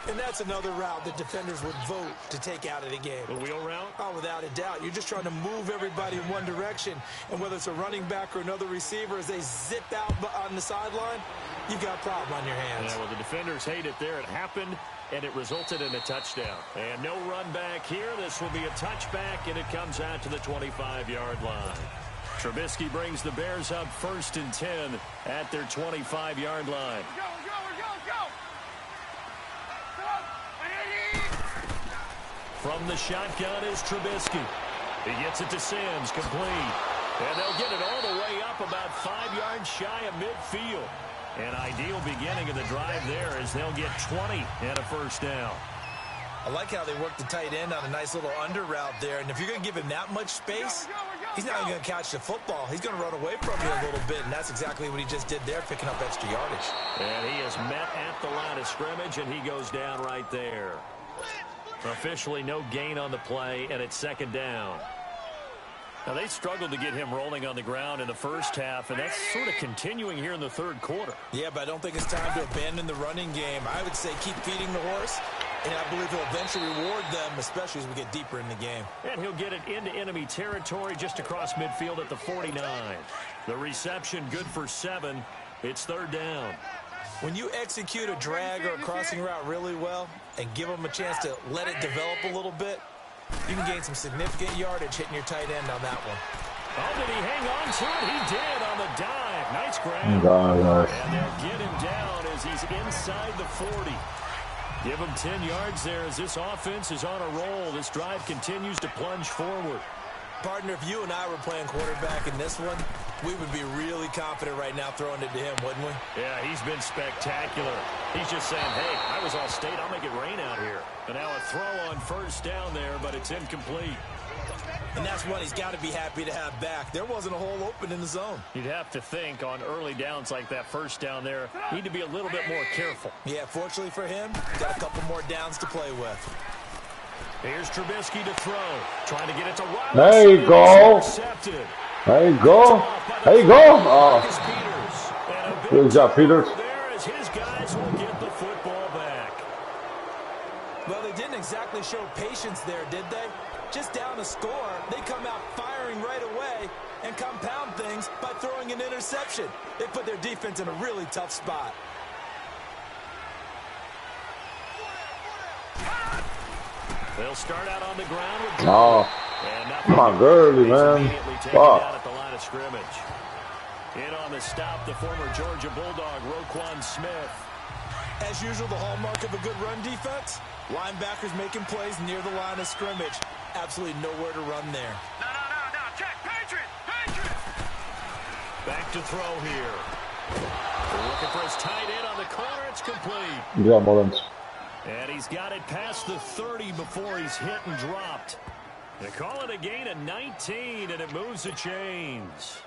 And that's another route that defenders would vote to take out of the game. The wheel route? Oh, without a doubt. You're just trying to move everybody in one direction. And whether it's a running back or another receiver, as they zip out on the sideline, you've got a problem on your hands. Yeah, well, the defenders hate it there. It happened, and it resulted in a touchdown. And no run back here. This will be a touchback, and it comes out to the 25-yard line. Trubisky brings the Bears up 1st and 10 at their 25-yard line. From the shotgun is Trubisky. He gets it to Sims, complete. And they'll get it all the way up about 5 yards shy of midfield. An ideal beginning of the drive there as they'll get 20 and a 1st down. I like how they work the tight end on a nice little under route there. And if you're going to give him that much space, he's not even going to catch the football. He's going to run away from you a little bit, and that's exactly what he just did there, picking up extra yardage. And he is met at the line of scrimmage, and he goes down right there. Officially no gain on the play, and it's 2nd down. Now, they struggled to get him rolling on the ground in the first half, and that's sort of continuing here in the 3rd quarter. Yeah, but I don't think it's time to abandon the running game. I would say keep feeding the horse, and I believe he'll eventually reward them, especially as we get deeper in the game. And he'll get it into enemy territory just across midfield at the 49. The reception good for 7. It's 3rd down. When you execute a drag or a crossing route really well and give them a chance to let it develop a little bit, you can gain some significant yardage hitting your tight end on that one. Oh, did he hang on to it? He did on the dive. Nice grab. Nice. And they'll get him down as he's inside the 40. Give him 10 yards there as this offense is on a roll. This drive continues to plunge forward. Partner, if you and I were playing quarterback in this one, we would be really confident right now throwing it to him, wouldn't we? Yeah, he's been spectacular. He's just saying, hey, I was all state. I'll make it rain out here. And now a throw on 1st down there, but it's incomplete. And that's one he's got to be happy to have back. There wasn't a hole open in the zone. You'd have to think on early downs like that 1st down there, need to be a little bit more careful. Yeah, fortunately for him, got a couple more downs to play with. Here's Trubisky to throw. Trying to get it to Wilder. There you go. There you go. There you go. Oh. Good job, Peters. There as his guys will get the football back. Well, they didn't exactly show patience there, did they? Just down a score, they come out firing right away and compound things by throwing an interception. They put their defense in a really tough spot. They'll start out on the ground with come on, Gurley, man. Down at the line of scrimmage. In on the stop, the former Georgia Bulldog, Roquan Smith. As usual, the hallmark of a good run defense, linebackers making plays near the line of scrimmage. Absolutely nowhere to run there. No. Check. Patriot. Back to throw here. They're looking for his tight end on the corner. It's complete. Yeah, Mullins. And he's got it past the 30 before he's hit and dropped. They call it a gain of 19, and it moves the chains.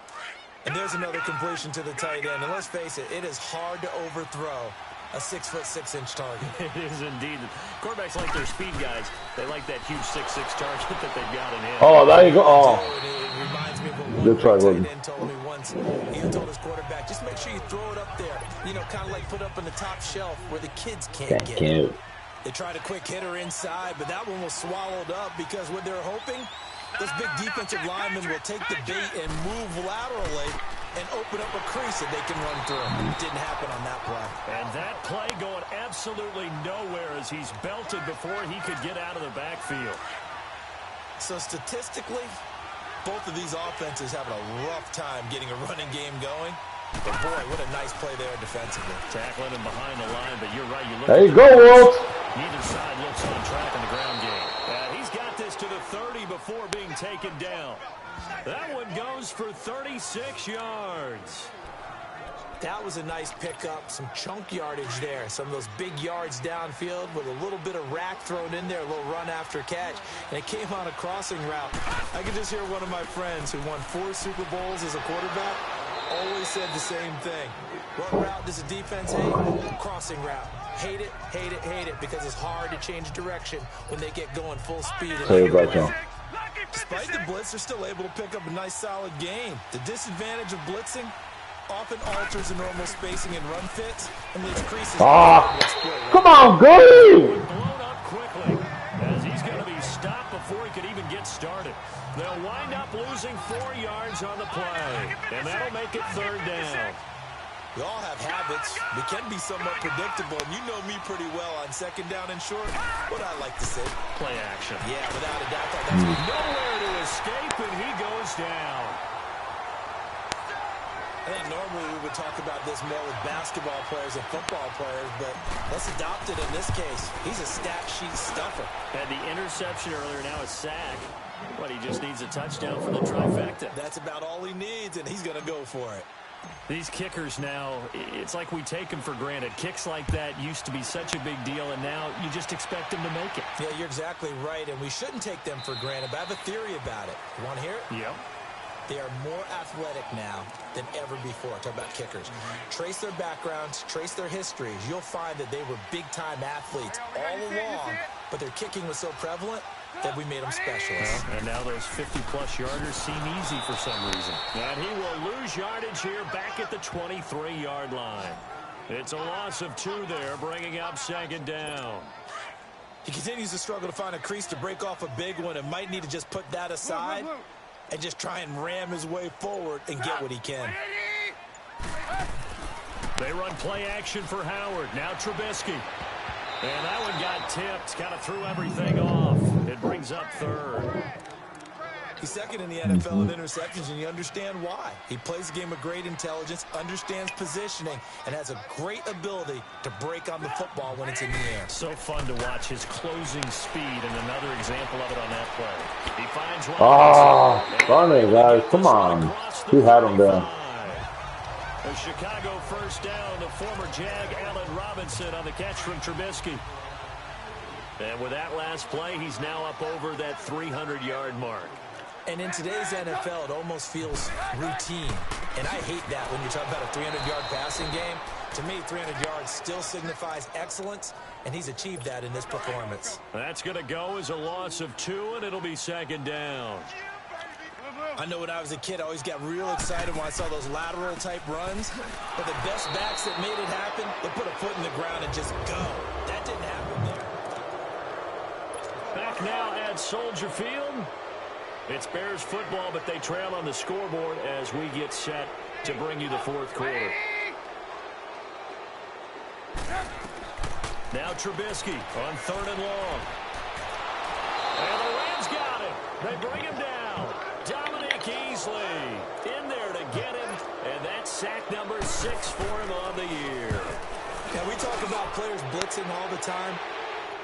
And there's another completion to the tight end. And let's face it, it is hard to overthrow a 6'6" target. It is indeed. Quarterbacks like their speed guys. They like that huge 6'6" target that they've got in hand. Oh, there you go. Oh. It reminds me of what Good try, one tight end told me once. He told his quarterback, just make sure you throw it up there. You know, kind of like put up on the top shelf where the kids can't get it. They tried a quick hitter inside, but that one was swallowed up because what they're hoping, those big defensive linemen will take the bait and move laterally and open up a crease that they can run through. It didn't happen on that play. And that play going absolutely nowhere as he's belted before he could get out of the backfield. So statistically, both of these offenses having a rough time getting a running game going. But boy, what a nice play there defensively. Tackling him behind the line, but you're right. You look There you go, Walt. Neither side looks on track in the ground game. He's got this to the 30 before being taken down. That one goes for 36 yards. That was a nice pickup, some chunk yardage there. Some of those big yards downfield with a little bit of rack thrown in there, a little run after catch. And it came on a crossing route. I could just hear one of my friends who won 4 Super Bowls as a quarterback always said the same thing. What route does the defense hate? Crossing route. Hate it, hate it, hate it, because it's hard to change direction when they get going full speed. Despite the blitz, they're still able to pick up a nice solid gain. The disadvantage of blitzing often alters the normal spacing and run fits and leaves creases. Come on, go! Blown up quickly as he's going to be stopped before he could even get started. They'll wind up losing 4 yards on the play, and that'll make it 3rd down. We all have habits. We can be somewhat predictable, and you know me pretty well on 2nd down and short. What I like to say. Play action. Yeah, without a doubt. That's nowhere to escape, and he goes down. I think normally we would talk about this more with basketball players and football players, but let's adopt it in this case. He's a stat sheet stuffer. Had the interception earlier, now a sack. But he just needs a touchdown for the trifecta. That's about all he needs, and he's going to go for it. These kickers now, it's like we take them for granted. Kicks like that used to be such a big deal, and now you just expect them to make it. Yeah, you're exactly right, and we shouldn't take them for granted, but I have a theory about it. You want to hear it? Yep. They are more athletic now than ever before. Talk about kickers. Trace their backgrounds, trace their histories. You'll find that they were big-time athletes all along, but their kicking was so prevalent that we made them specialists. And now those 50-plus yarders seem easy for some reason. And he will lose yardage here back at the 23-yard line. It's a loss of 2 there, bringing up 2nd down. He continues to struggle to find a crease to break off a big one and might need to just put that aside and just try and ram his way forward and get what he can. They run play action for Howard. Now Trubisky. And that one got tipped. Kind of threw everything off. It brings up 3rd. He's 2nd in the NFL in interceptions, and you understand why. He plays a game of great intelligence, understands positioning, and has a great ability to break on the football when it's in the air. So fun to watch his closing speed, and another example of it on that play. He finds one. Funny, guys. Come on. You had him there. A Chicago 1st down. The former Jag Allen Robinson on the catch from Trubisky. And with that last play, he's now up over that 300-yard mark. And in today's NFL, it almost feels routine. And I hate that when you're talking about a 300-yard passing game. To me, 300 yards still signifies excellence, and he's achieved that in this performance. That's going to go as a loss of 2, and it'll be 2nd down. I know when I was a kid, I always got real excited when I saw those lateral-type runs. But the best backs that made it happen, they put a foot in the ground and just go. That didn't happen there. Back now at Soldier Field. It's Bears football, but they trail on the scoreboard as we get set to bring you the 4th quarter. Now Trubisky on 3rd and long. And the Rams got him. They bring him down. Dominic Easley in there to get him. And that's sack number 6 for him on the year. Yeah, we talk about players blitzing all the time.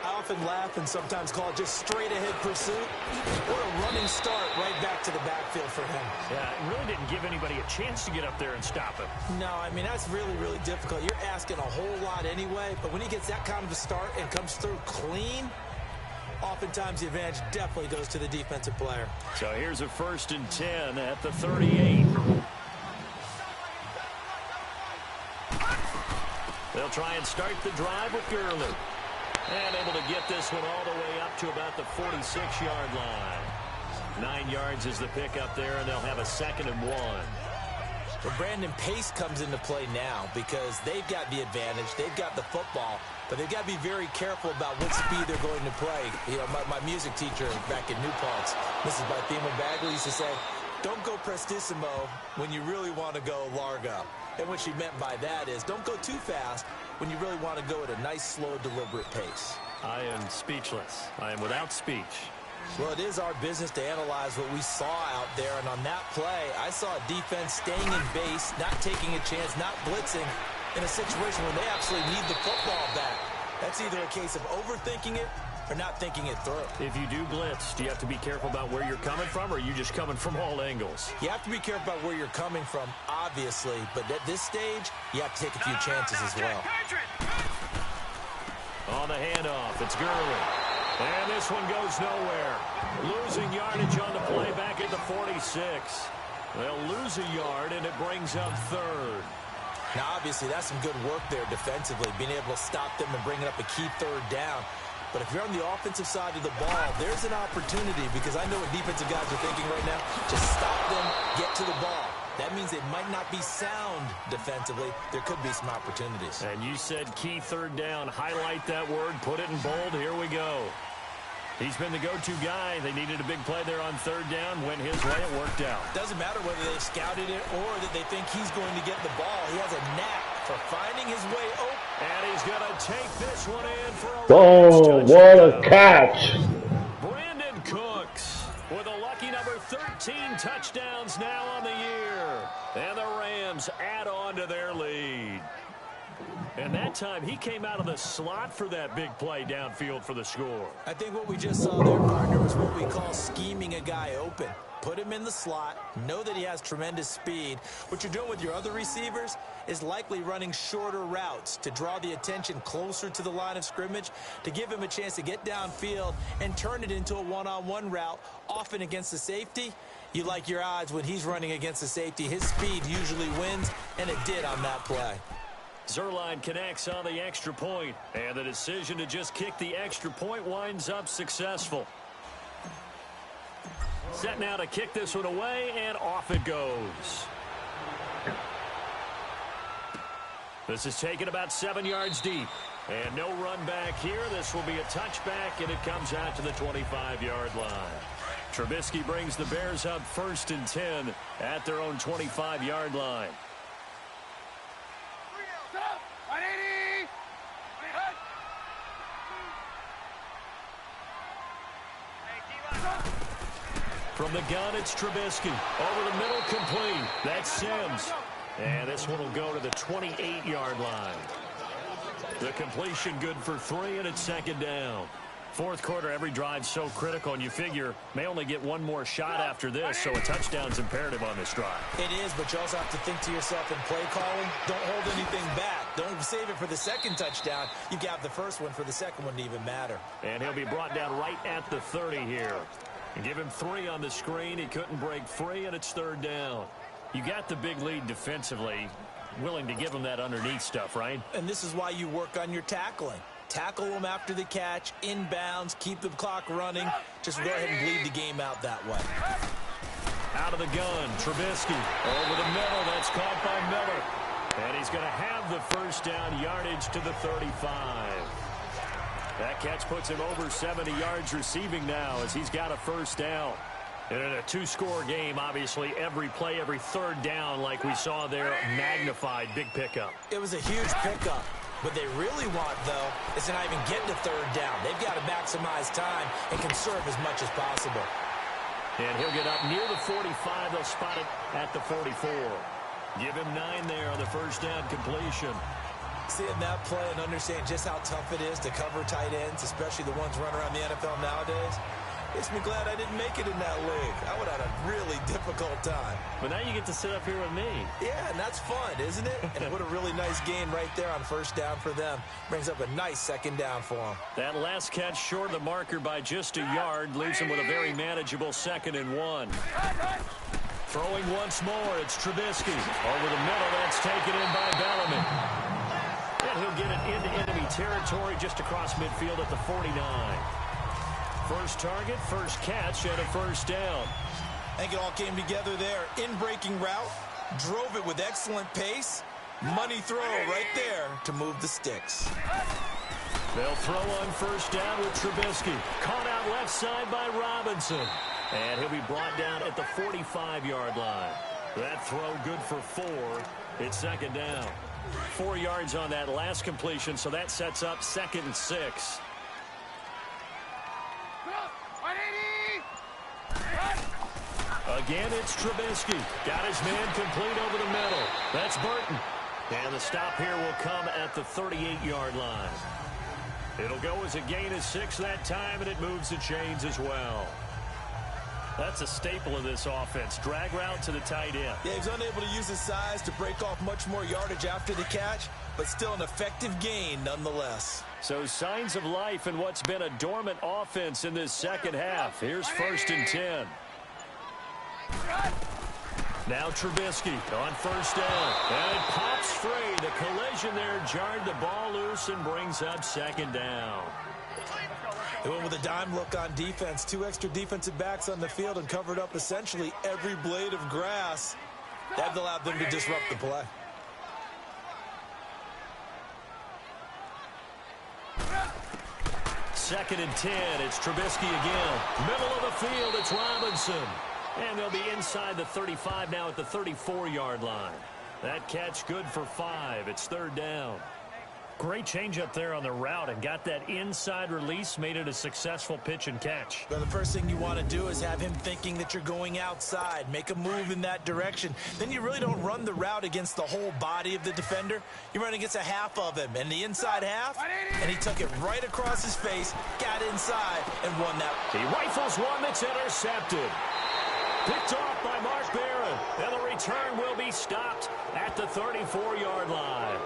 I often laugh and sometimes call it just straight-ahead pursuit. What a running start right back to the backfield for him. Yeah, it really didn't give anybody a chance to get up there and stop him. No, I mean, that's really, really difficult. You're asking a whole lot anyway, but when he gets that kind of a start and comes through clean, oftentimes the advantage definitely goes to the defensive player. So here's a 1st and 10 at the 38. They'll try and start the drive with Gurley. And able to get this one all the way up to about the 46-yard line. 9 yards is the pickup there, and they'll have a 2nd and 1. But Brandon, pace comes into play now because they've got the advantage. They've got the football, but they've got to be very careful about what speed they're going to play. You know, my music teacher back in New Paltz, Mrs. Bythema Bagley, used to say, don't go prestissimo when you really want to go largo. And what she meant by that is don't go too fast when you really want to go at a nice, slow, deliberate pace. I am speechless. I am without speech. Well, it is our business to analyze what we saw out there, and on that play, I saw a defense staying in base, not taking a chance, not blitzing, in a situation where they actually need the football back. That's either a case of overthinking it or not thinking it through. If you do blitz, do you have to be careful about where you're coming from, or are you just coming from all angles? You have to be careful about where you're coming from, obviously, but at this stage, you have to take a few chances as well. On the handoff, it's Gurley. And this one goes nowhere. Losing yardage on the play back at the 46. They'll lose a yard, and it brings up third. Now, obviously, that's some good work there defensively, being able to stop them and bringing up a key third down. But if you're on the offensive side of the ball, there's an opportunity, because I know what defensive guys are thinking right now. Just stop them, get to the ball. That means they might not be sound defensively. There could be some opportunities. And you said key third down. Highlight that word. Put it in bold. Here we go. He's been the go-to guy. They needed a big play there on third down. Went his way. It worked out. Doesn't matter whether they scouted it or that they think he's going to get the ball. He has a knack for finding his way open. And he's going to take this one in for a Oh, what a catch. Brandon Cooks with a lucky number 13 touchdowns now on the year. And the Rams add on to their lead. And that time, he came out of the slot for that big play downfield for the score. I think what we just saw there, partner, was what we call scheming a guy open. Put him in the slot, know that he has tremendous speed. What you're doing with your other receivers is likely running shorter routes to draw the attention closer to the line of scrimmage, to give him a chance to get downfield and turn it into a one-on-one route, often against the safety. You like your odds when he's running against the safety. His speed usually wins, and it did on that play. Zuerlein connects on the extra point, and the decision to just kick the extra point winds up successful. Set now to kick this one away, and off it goes. This is taken about 7 yards deep, and no run back here. This will be a touchback, and it comes out to the 25-yard line. Trubisky brings the Bears up 1st and 10 at their own 25-yard line. From the gun, it's Trubisky. Over the middle, complete. That's Sims. And this one will go to the 28-yard line. The completion good for 3, and it's 2nd down. Fourth quarter, every drive's so critical, and you figure may only get one more shot after this, so a touchdown's imperative on this drive. It is, but you also have to think to yourself in play calling, don't hold anything back. Don't save it for the second touchdown. You got the first one for the second one to even matter. And he'll be brought down right at the 30 here. And give him 3 on the screen. He couldn't break free, and it's 3rd down. You got the big lead defensively, willing to give him that underneath stuff, right? And this is why you work on your tackling. Tackle them after the catch, inbounds, keep the clock running. Just go ahead and bleed the game out that way. Out of the gun, Trubisky. Over the middle, that's caught by Miller. And he's going to have the first down, yardage to the 35. That catch puts him over 70 yards receiving now as he's got a first down. And in a 2-score game, obviously, every play, every 3rd down, like we saw there, magnified, big pickup. It was a huge pickup. What they really want, though, is to not even get to 3rd down. They've got to maximize time and conserve as much as possible. And he'll get up near the 45. They'll spot it at the 44. Give him 9 there on the first down completion. Seeing that play and understand just how tough it is to cover tight ends, especially the ones running around the NFL nowadays, makes me glad I didn't make it in that league. I would have had a really difficult time. But now you get to sit up here with me. Yeah, and that's fun, isn't it? And what a really nice gain right there on first down for them. Brings up a nice 2nd down for them. That last catch short of the marker by just a yard leaves him with a very manageable 2nd and 1. Throwing once more, it's Trubisky. Over the middle, that's taken in by Bellamy. And he'll get it into enemy territory just across midfield at the 49. First target, first catch, and a first down. I think it all came together there. In-breaking route, Drove it with excellent pace. Money throw right there to move the sticks. They'll throw on first down with Trubisky. Caught out left side by Robinson. And he'll be brought down at the 45-yard line. That throw good for 4. It's second down. 4 yards on that last completion, so that sets up 2nd and 6. Again, it's Trubisky. Got his man complete over the middle. That's Burton. And the stop here will come at the 38-yard line. It'll go as a gain of 6 that time, and it moves the chains as well. That's a staple of this offense. Drag route to the tight end. Yeah, he's unable to use his size to break off much more yardage after the catch, but still an effective gain nonetheless. So signs of life in what's been a dormant offense in this second half. Here's 1st and 10. Now Trubisky on first down. And it pops free. The collision there jarred the ball loose and brings up 2nd down. They went with a dime look on defense. 2 extra defensive backs on the field and covered up essentially every blade of grass. That allowed them to disrupt the play. Second and 10. It's Trubisky again. Middle of the field. It's Robinson. And they'll be inside the 35 now at the 34-yard line. That catch good for 5. It's 3rd down. Great change up there on the route and got that inside release, made it a successful pitch and catch. Well, the first thing you want to do is have him thinking that you're going outside. Make a move in that direction. Then you really don't run the route against the whole body of the defender. You run against a half of him, and the inside half, and he took it right across his face, got inside, and won that. He rifles one that's intercepted. Picked off by Mark Barron, and the return will be stopped at the 34-yard line.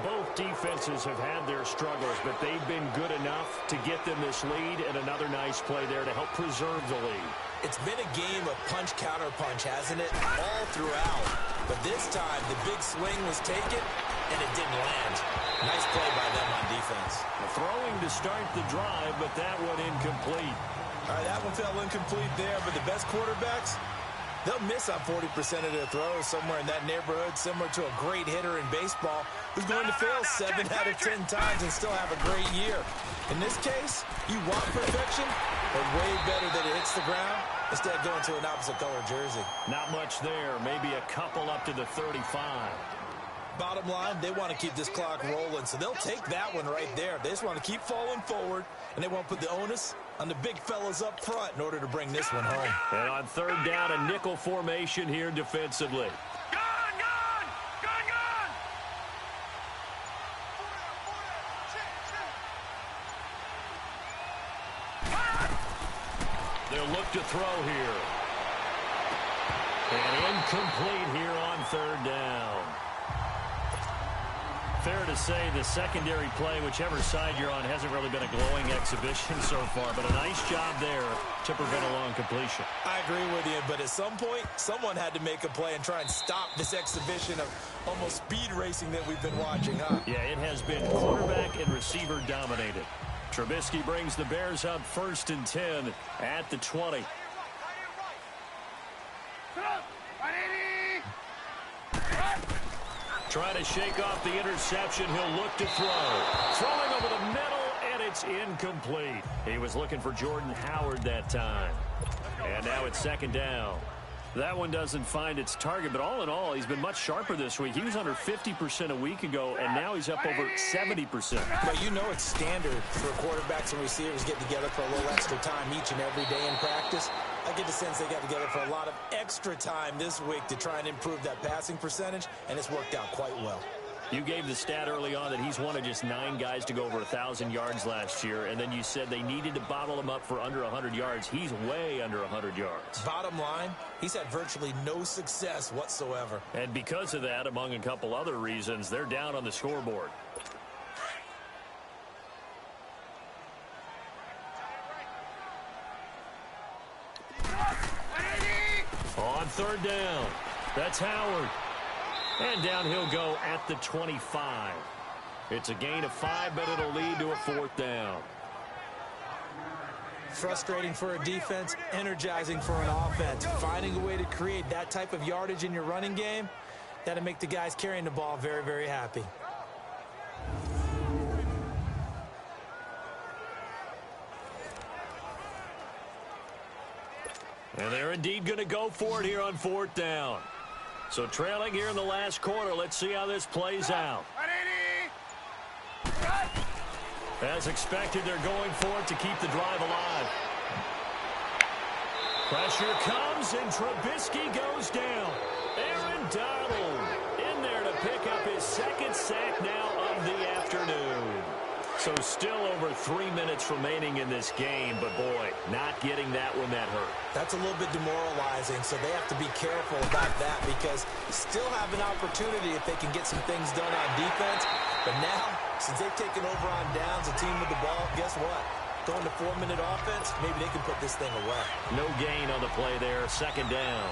Both defenses have had their struggles, but they've been good enough to get them this lead, and another nice play there to help preserve the lead. It's been a game of punch-counter-punch, hasn't it? All throughout. But this time, the big swing was taken, and it didn't land. Nice play by them on defense. Throwing to start the drive, but that one incomplete. All right, that one fell incomplete there, but the best quarterbacks, they'll miss on 40% of their throws, somewhere in that neighborhood, similar to a great hitter in baseball who's going to fail 7 out of 10 times and still have a great year. In this case, you want perfection, but way better that it hits the ground instead of going to an opposite color jersey. Not much there, maybe a couple up to the 35. Bottom line, they want to keep this clock rolling, so they'll take that one right there. They just want to keep falling forward, and they won't put the onus on the big fellas up front in order to bring this one home. And on 3rd down, a nickel formation here defensively. They'll look to throw here. And incomplete here on 3rd down. Fair to say the secondary play, whichever side you're on, hasn't really been a glowing exhibition so far, but a nice job there to prevent a long completion. I agree with you, but at some point, someone had to make a play and try and stop this exhibition of almost speed racing that we've been watching, huh? Yeah, it has been quarterback and receiver dominated. Trubisky brings the Bears up 1st and 10 at the 20. Trying to shake off the interception. He'll look to throw. Throwing over the middle, and it's incomplete. He was looking for Jordan Howard that time. And now it's 2nd down. That one doesn't find its target, but all in all, he's been much sharper this week. He was under 50% a week ago, and now he's up over 70%. But you know it's standard for quarterbacks and receivers get together for a little extra time each and every day in practice. I get the sense they got together for a lot of extra time this week to try and improve that passing percentage, and it's worked out quite well. You gave the stat early on that he's one of just 9 guys to go over 1,000 yards last year, and then you said they needed to bottle him up for under 100 yards. He's way under 100 yards. Bottom line, he's had virtually no success whatsoever. And because of that, among a couple other reasons, they're down on the scoreboard. On 3rd down, that's Howard. And down he'll go at the 25. It's a gain of 5, but it'll lead to a 4th down. Frustrating for a defense, energizing for an offense. Finding a way to create that type of yardage in your running game, that'll make the guys carrying the ball very, very happy. And they're indeed going to go for it here on 4th down. So trailing here in the last quarter. Let's see how this plays out. As expected, they're going for it to keep the drive alive. Pressure comes, and Trubisky goes down. Aaron Donald in there to pick up his second sack now of the afternoon. So still over 3 minutes remaining in this game, but boy, not getting that one that hurt. That's a little bit demoralizing, so they have to be careful about that because still have an opportunity if they can get some things done on defense. But now, since they've taken over on downs, the team with the ball, guess what? Going to 4-minute offense, maybe they can put this thing away. No gain on the play there, 2nd down.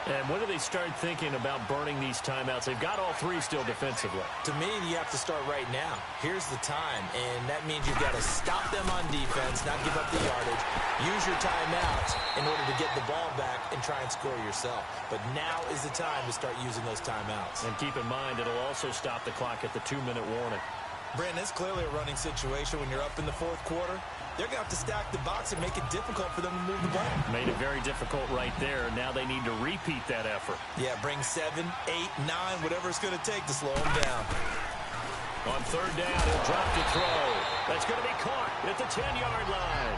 And when do they start thinking about burning these timeouts? They've got all 3 still defensively. To me, you have to start right now. Here's the time, and that means you've got to stop them on defense, not give up the yardage. Use your timeouts in order to get the ball back and try and score yourself. But now is the time to start using those timeouts. And keep in mind, it'll also stop the clock at the 2-minute warning. Brandon, it's clearly a running situation when you're up in the 4th quarter. They're going to have to stack the box and make it difficult for them to move the ball. Made it very difficult right there. Now they need to repeat that effort. Yeah, bring 7, 8, 9, whatever it's going to take to slow them down. On 3rd down, he'll drop to throw. That's going to be caught at the 10-yard line.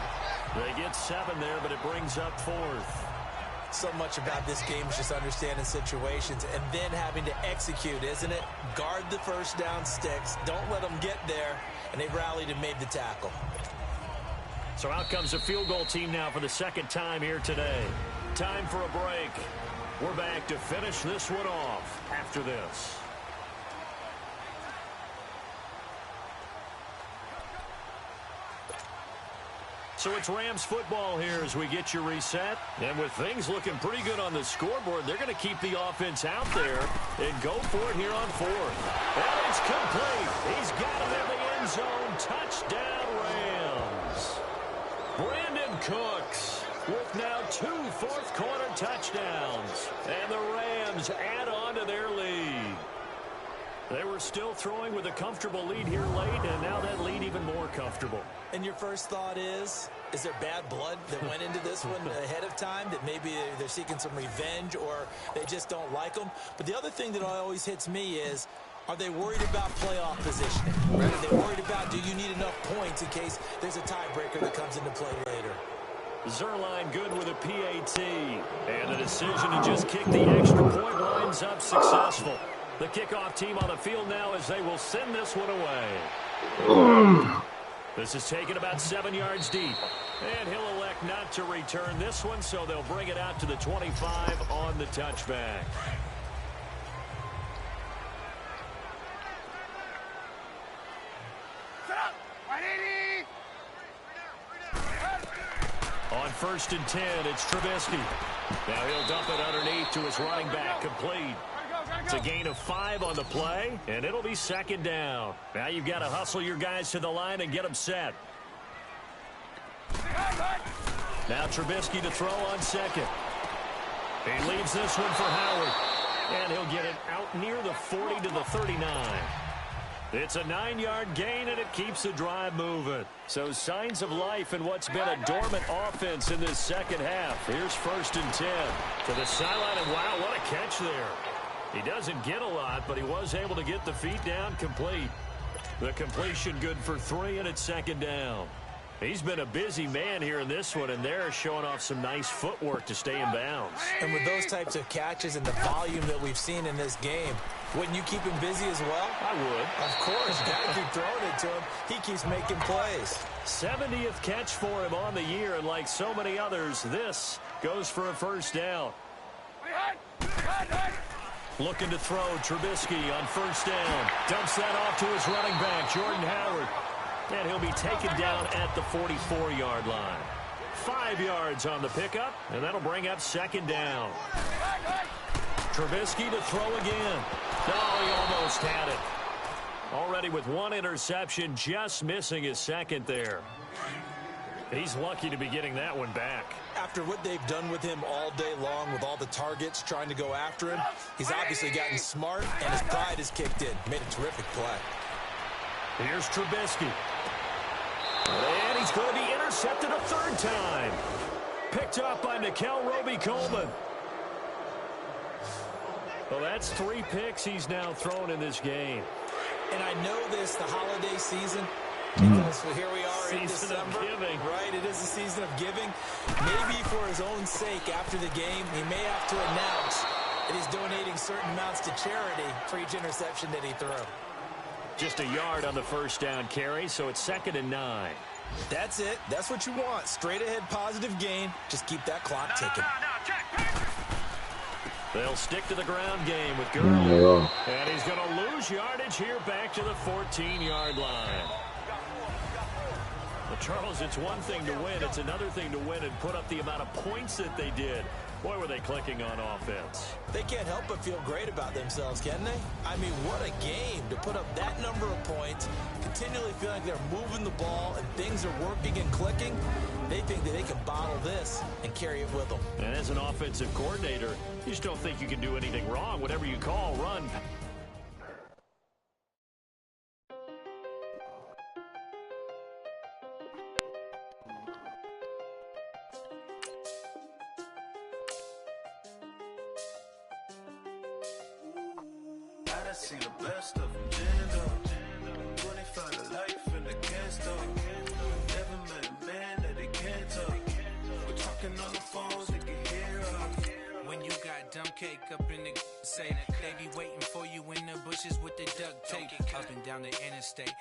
They get 7 there, but it brings up 4th. So much about this game is just understanding situations and then having to execute, isn't it? Guard the first down sticks. Don't let them get there. And they've rallied and made the tackle. So out comes a field goal team now for the 2nd time here today. Time for a break. We're back to finish this one off after this. So it's Rams football here as we get you reset. And with things looking pretty good on the scoreboard, they're going to keep the offense out there and go for it here on 4th. And it's complete. He's got it in the end zone. Touchdown, Rams. Brandon Cooks with now 2 fourth-quarter touchdowns. And the Rams add on to their lead. They were still throwing with a comfortable lead here late, and now that lead even more comfortable. And your first thought is there bad blood that went into this one ahead of time, that maybe they're seeking some revenge or they just don't like them? But the other thing that always hits me is, are they worried about playoff positioning? Right? Are they worried about, do you need enough points in case there's a tiebreaker that comes into play later? Zerline good with a PAT. And the decision to just kick the extra point lines up successful. The kickoff team on the field now as they will send this one away. This is taken about 7 yards deep. And he'll elect not to return this one, so they'll bring it out to the 25 on the touchback. On 1st and 10, it's Trubisky. Now he'll dump it underneath to his running back, complete. It's a gain of 5 on the play, and it'll be 2nd down. Now you've got to hustle your guys to the line and get them set. Now Trubisky to throw on 2nd. He leaves this one for Howard, and he'll get it out near the 40 to the 39. It's a 9-yard gain, and it keeps the drive moving. So signs of life in what's been a dormant offense in this second half. Here's 1st and 10 to the sideline, and wow, what a catch there. He doesn't get a lot, but he was able to get the feet down complete. The completion good for 3, and it's 2nd down. He's been a busy man here in this one, and they're showing off some nice footwork to stay in bounds. And with those types of catches and the volume that we've seen in this game, wouldn't you keep him busy as well? I would. Of course. Got to keep throwing it to him. He keeps making plays. 70th catch for him on the year, and like so many others, this goes for a 1st down. Looking to throw, Trubisky on 1st down. Dumps that off to his running back, Jordan Howard. And he'll be taken down at the 44-yard line. 5 yards on the pickup, and that'll bring up 2nd down. Trubisky to throw again. Oh, he almost had it. Already with 1 interception, just missing his 2nd there. He's lucky to be getting that one back. After what they've done with him all day long with all the targets trying to go after him, he's obviously gotten smart, and his pride has kicked in. Made a terrific play. Here's Trubisky. And he's going to be intercepted a third time. Picked up by Mikel Roby-Coleman. Well, that's 3 picks he's now thrown in this game. And I know this, the holiday season, because here we are in Season of December. giving. Right, it is a season of giving. Maybe for his own sake, after the game, he may have to announce that he's donating certain amounts to charity for each interception that he threw. Just a yard on the first down carry, so it's 2nd and 9. That's it. That's what you want. Straight ahead positive gain. Just keep that clock ticking. They'll stick to the ground game with Gurley. And he's going to lose yardage here back to the 14-yard line. Well, Charles, it's one thing to win. It's another thing to win and put up the amount of points that they did. Boy, were they clicking on offense. They can't help but feel great about themselves, can they? I mean, what a game to put up that number of points, continually feeling like they're moving the ball and things are working and clicking. They think that they can bottle this and carry it with them. And as an offensive coordinator, you just don't think you can do anything wrong. Whatever you call, run. I see the best of them, Jando. 25 to life in the can't stop. Never met a man that they can't talk. We're talking on the phones, they can hear us. When you got dumb cake up in the say that they be waiting for you in the bushes with the duct tape up and down the interstate.